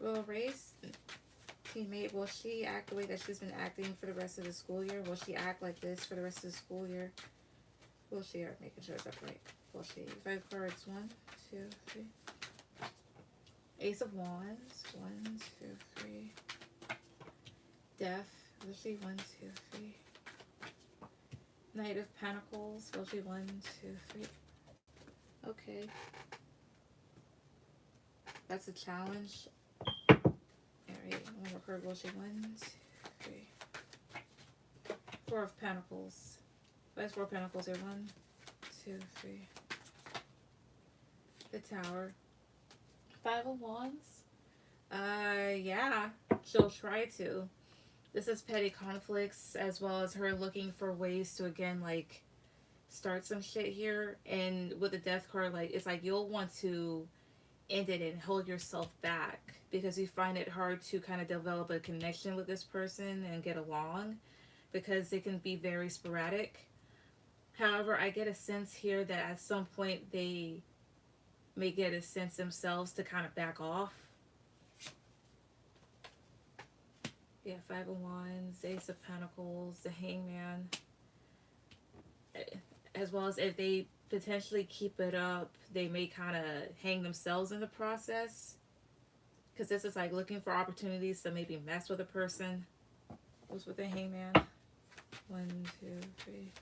will Ray's teammate, will she act the way that she's been acting for the rest of the school year? Will she act like this for the rest of the school year? Will she, making sure it's upright. Will she? 5 cards, 1, 2, 3. Ace of Wands, 1, 2, 3. Death, will she? 1, 2, 3. Knight of Pentacles, will she? 1, 2, 3. Okay. That's a challenge. Alright, one more card, will she? 1, 2, 3. 4 of Pentacles. That's 4 Pentacles here. 1, 2, 3. The Tower. 5 of Wands. Yeah, she'll try to. This is petty conflicts as well as her looking for ways to again like start some shit here. And with the Death card, like it's like you'll want to end it and hold yourself back because you find it hard to kind of develop a connection with this person and get along because it can be very sporadic. However, I get a sense here that at some point they may get a sense themselves to kind of back off. Yeah, 5 of Wands, Ace of Pentacles, the Hangman. As well as if they potentially keep it up, they may kind of hang themselves in the process. Because this is like looking for opportunities to maybe mess with a person. What's with the Hangman? 1, 2, 3.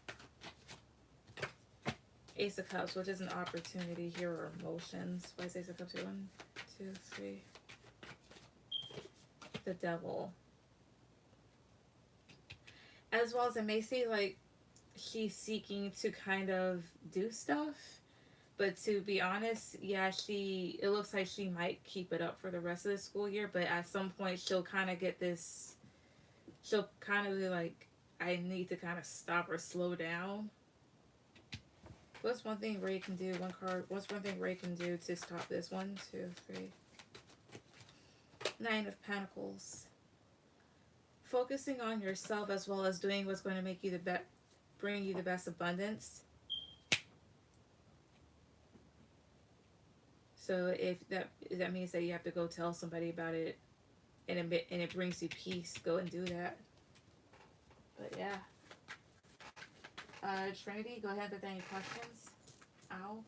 Ace of Cups, which is an opportunity here, or emotions. Why is Ace of Cups here? 1, 2, 3. The Devil. As well as it may say like she's seeking to kind of do stuff, but to be honest, yeah, it looks like she might keep it up for the rest of the school year, but at some point she'll kind of get this, she'll kind of be like, I need to kind of stop or slow down. What's one thing Ray can do? One card. What's one thing Ray can do to stop this? 1, 2, 3. 9 of Pentacles. Focusing on yourself as well as doing what's going to make you the best, bring you the best abundance. So if that means that you have to go tell somebody about it, and it brings you peace, go and do that. But yeah. Trinity, go ahead with any questions. Ow.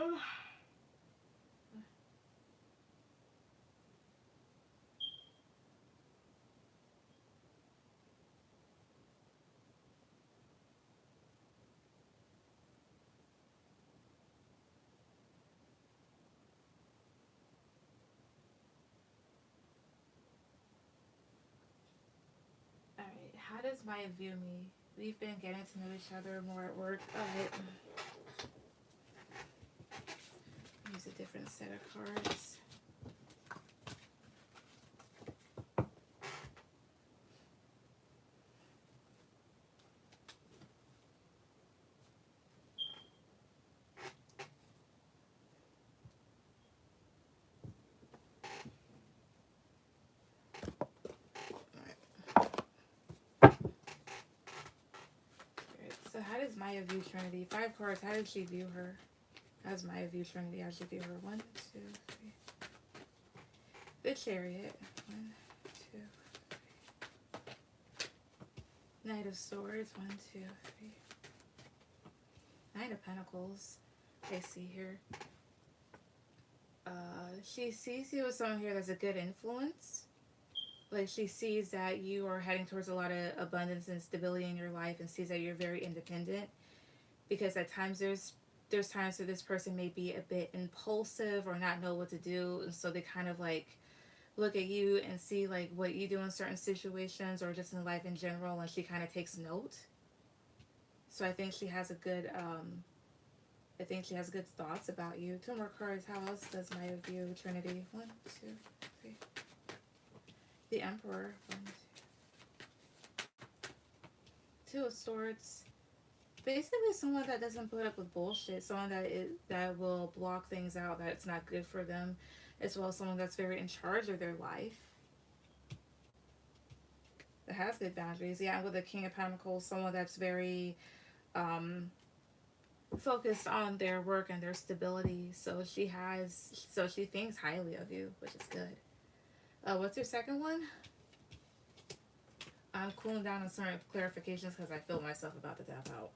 Oh. Alright, how does Maya view me? We've been getting to know each other more at work. Alright. Use a different set of cards. So how does Maya view Trinity? 5 cards. How did she view her? How does Maya view Trinity? How does she view her? 1, 2, 3. The Chariot. 1, 2, 3. Knight of Swords. 1, 2, 3. Knight of Pentacles. I see here. She sees you as someone here that's a good influence. Like, she sees that you are heading towards a lot of abundance and stability in your life, and sees that you're very independent, because at times there's times where this person may be a bit impulsive or not know what to do, and so they kind of like look at you and see like what you do in certain situations or just in life in general, and she kind of takes note. So I think she has a good thoughts about you. 2 more cards. How else does Maya view Trinity? 1, 2, 3. The Emperor. 1, 2. 2 of Swords. Basically, someone that doesn't put up with bullshit. Someone that will block things out that's not good for them, as well as someone that's very in charge of their life. That has good boundaries. Yeah, and with the King of Pentacles, someone that's very focused on their work and their stability. So she thinks highly of you, which is good. What's your second one? I'm cooling down on certain clarifications because I feel myself about to tap out.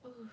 Ooh.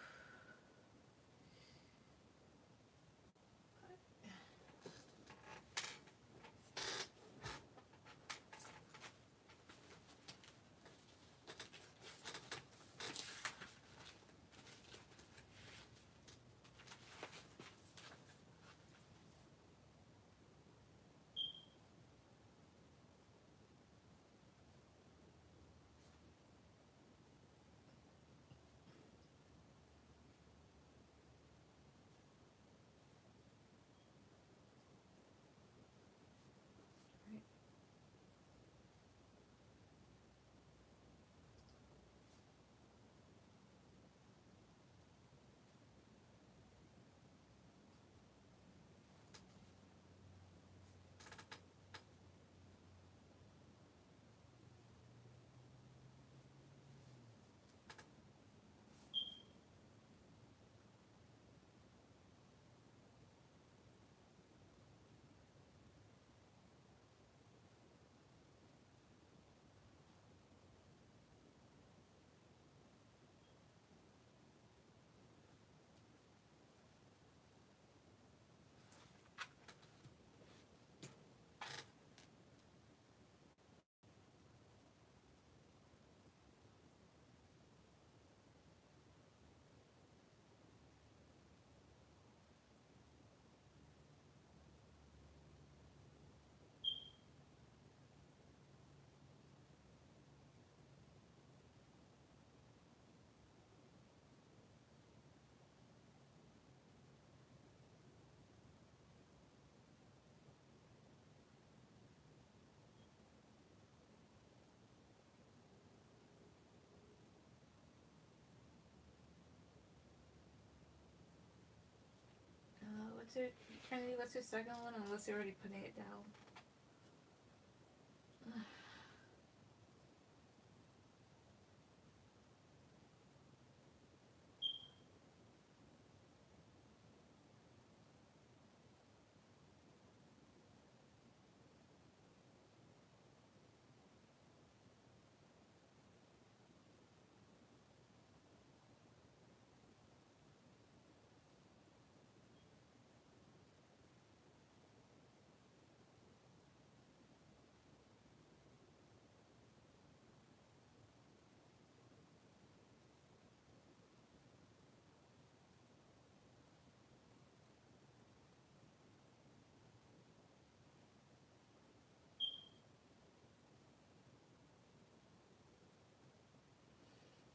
your Trinity? What's your second one? Unless you're already putting it down.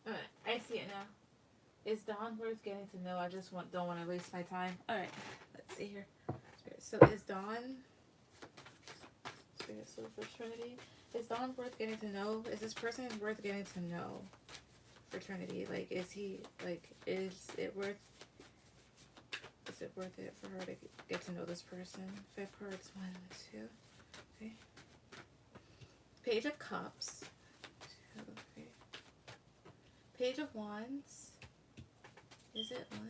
Alright, I see it now. Is Dawn worth getting to know? I just don't want to waste my time. Alright, let's see here. So is Dawn... Spirit, Soul for Trinity. Is Dawn worth getting to know? Is this person worth getting to know for Trinity? Like, is he... Like, is it worth... Is it worth it for her to get to know this person? 5 cards. 1, 2. Okay. Page of Cups. 2, 3. Page of Wands. Is it 1,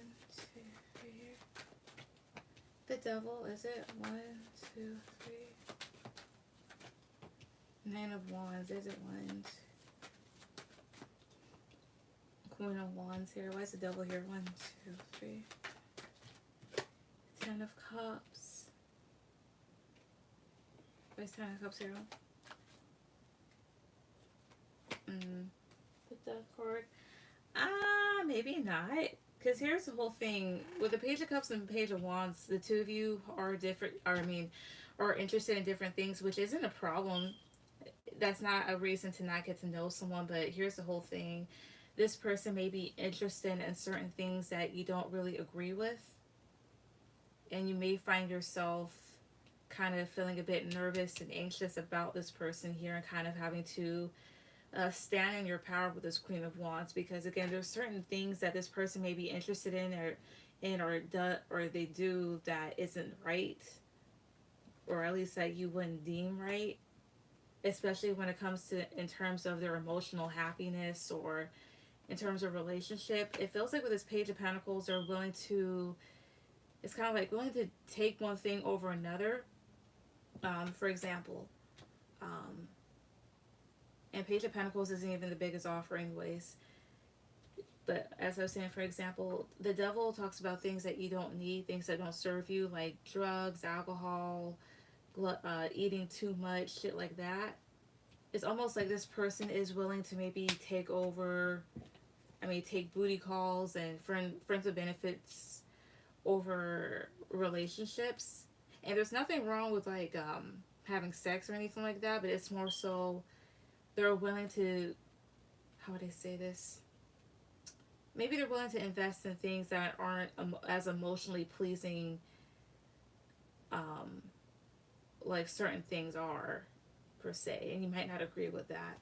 2, 3 here? The Devil. Is it 1, 2, 3? 9 of Wands. Is it 1, 2? Queen of Wands here. Why is the Devil here? 1, 2, 3. 10 of Cups. Why is 10 of Cups here? The Death card. Maybe not. Because here's the whole thing. With the Page of Cups and the Page of Wands, the two of you are different, are interested in different things, which isn't a problem. That's not a reason to not get to know someone, but here's the whole thing. This person may be interested in certain things that you don't really agree with. And you may find yourself kind of feeling a bit nervous and anxious about this person here and kind of having to stand in your power with this Queen of Wands, because again, there's certain things that this person may be interested in or they do that isn't right, or at least that you wouldn't deem right, especially when it comes to in terms of their emotional happiness or in terms of relationship. It feels like with this Page of Pentacles, they're willing to, it's kind of like willing to take one thing over another. For example, and Page of Pentacles isn't even the biggest offer anyways. But as I was saying, for example, the Devil talks about things that you don't need, things that don't serve you, like drugs, alcohol, eating too much, shit like that. It's almost like this person is willing to maybe take booty calls and friends with benefits over relationships. And there's nothing wrong with like having sex or anything like that, but it's more so they're willing to, how would I say this? Maybe they're willing to invest in things that aren't as emotionally pleasing like certain things are, per se. And you might not agree with that.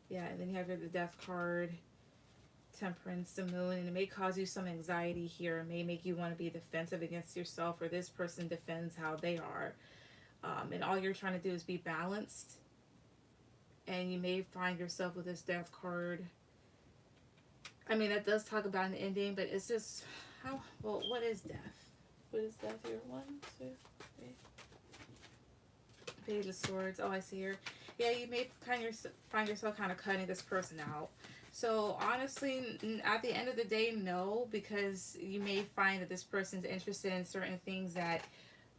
Yeah, and then you have the Death card, Temperance, the Moon, and it may cause you some anxiety here. It may make you want to be defensive against yourself, or this person defends how they are. And all you're trying to do is be balanced. And you may find yourself with this Death card. I mean, that does talk about an ending, but it's just, what is death? What is death here? 1, 2, 3. Page of Swords. Oh, I see here. Yeah, you may find yourself kind of cutting this person out. So, honestly, at the end of the day, no, because you may find that this person's interested in certain things that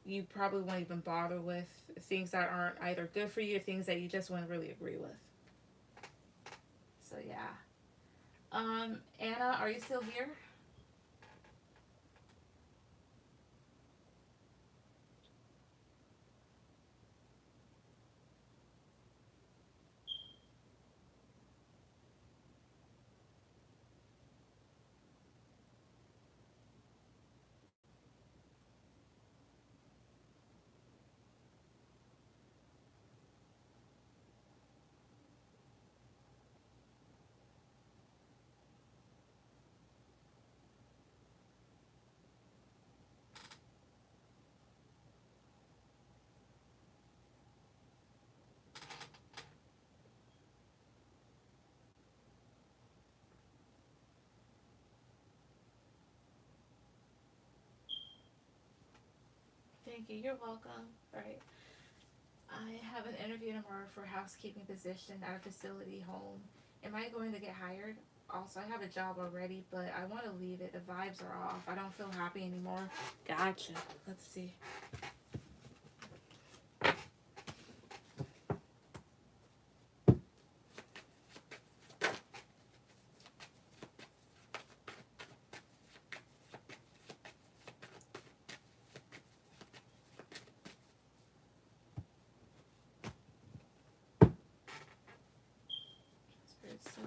you probably won't even bother with, things that aren't either good for you or things that you just wouldn't really agree with. So yeah. Anna, are you still here? Thank you. You're welcome. All right. I have an interview tomorrow for a housekeeping position at a facility home. Am I going to get hired? Also, I have a job already, but I want to leave it. The vibes are off. I don't feel happy anymore. Gotcha. Let's see. So,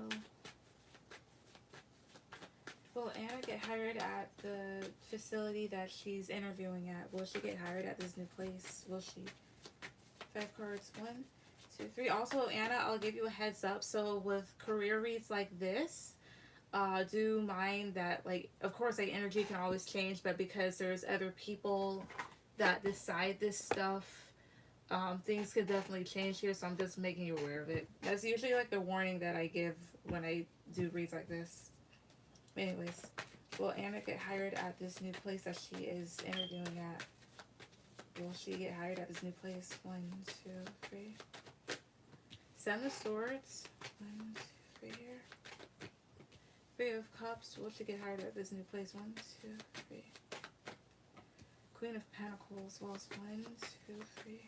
will Anna get hired at the facility that she's interviewing at? Will she get hired at this new place? Will she? 5 cards. 1, 2, 3. Also, Anna, I'll give you a heads up. So with career reads like this, do mind that, like, of course, like, energy can always change, but because there's other people that decide this stuff, things could definitely change here. So I'm just making you aware of it. That's usually like the warning that I give when I do reads like this. Anyways, will Anna get hired at this new place that she is interviewing at? Will she get hired at this new place? 1, 2, 3. 7 of Swords. 1, 2, 3 here. 3 of Cups. Will she get hired at this new place? 1, 2, 3. Queen of Pentacles. Well, it's 1, 2, 3.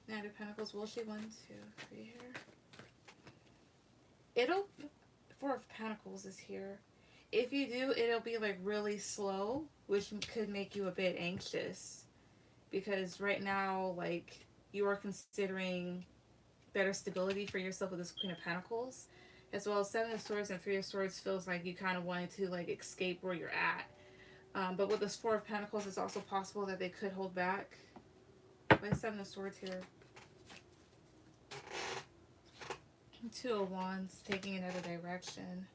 Knight of Pentacles. Will she? 1, 2, 3 here. It'll... 4 of Pentacles is here. If you do, it'll be like really slow, which could make you a bit anxious. Because right now, like, you are considering better stability for yourself with this Queen of Pentacles. As well as 7 of Swords and 3 of Swords feels like you kind of wanted to, like, escape where you're at. But with this 4 of Pentacles, it's also possible that they could hold back. Why 7 of Swords here? 2 of Wands, taking another direction.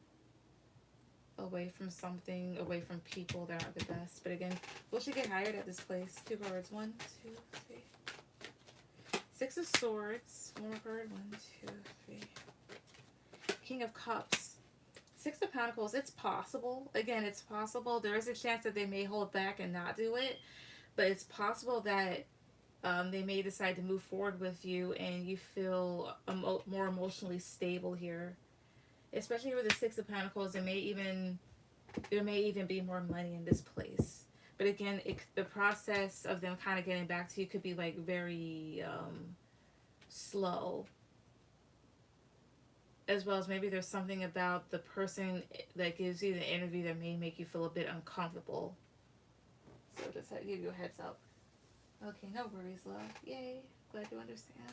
Away from something, away from people that aren't the best. But again, will she get hired at this place? 2 cards. 1, 2, 3. 6 of Swords. 1 more card. 1, 2, 3. King of Cups. 6 of Pentacles. It's possible. Again, it's possible. There is a chance that they may hold back and not do it. But it's possible that they may decide to move forward with you and you feel more emotionally stable here. Especially with the 6 of Pentacles, there may even be more money in this place. But again, the process of them kind of getting back to you could be like very slow. As well as maybe there's something about the person that gives you the interview that may make you feel a bit uncomfortable. So just to give you a heads up. Okay, no worries, love. Yay. Glad you understand.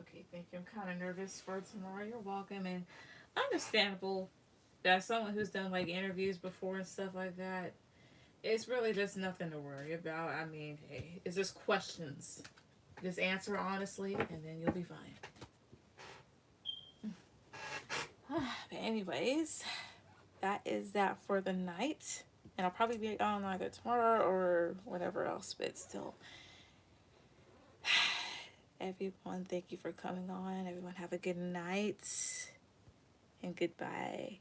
Okay, thank you. I'm kind of nervous for tomorrow. You're welcome. And understandable that someone who's done like interviews before and stuff like that, it's really just nothing to worry about. I mean, hey, it's just questions. Just answer honestly and then you'll be fine. But anyways, that is that for the night. And I'll probably be on either tomorrow or whatever else, but still. Everyone, thank you for coming on. Everyone have a good night and goodbye.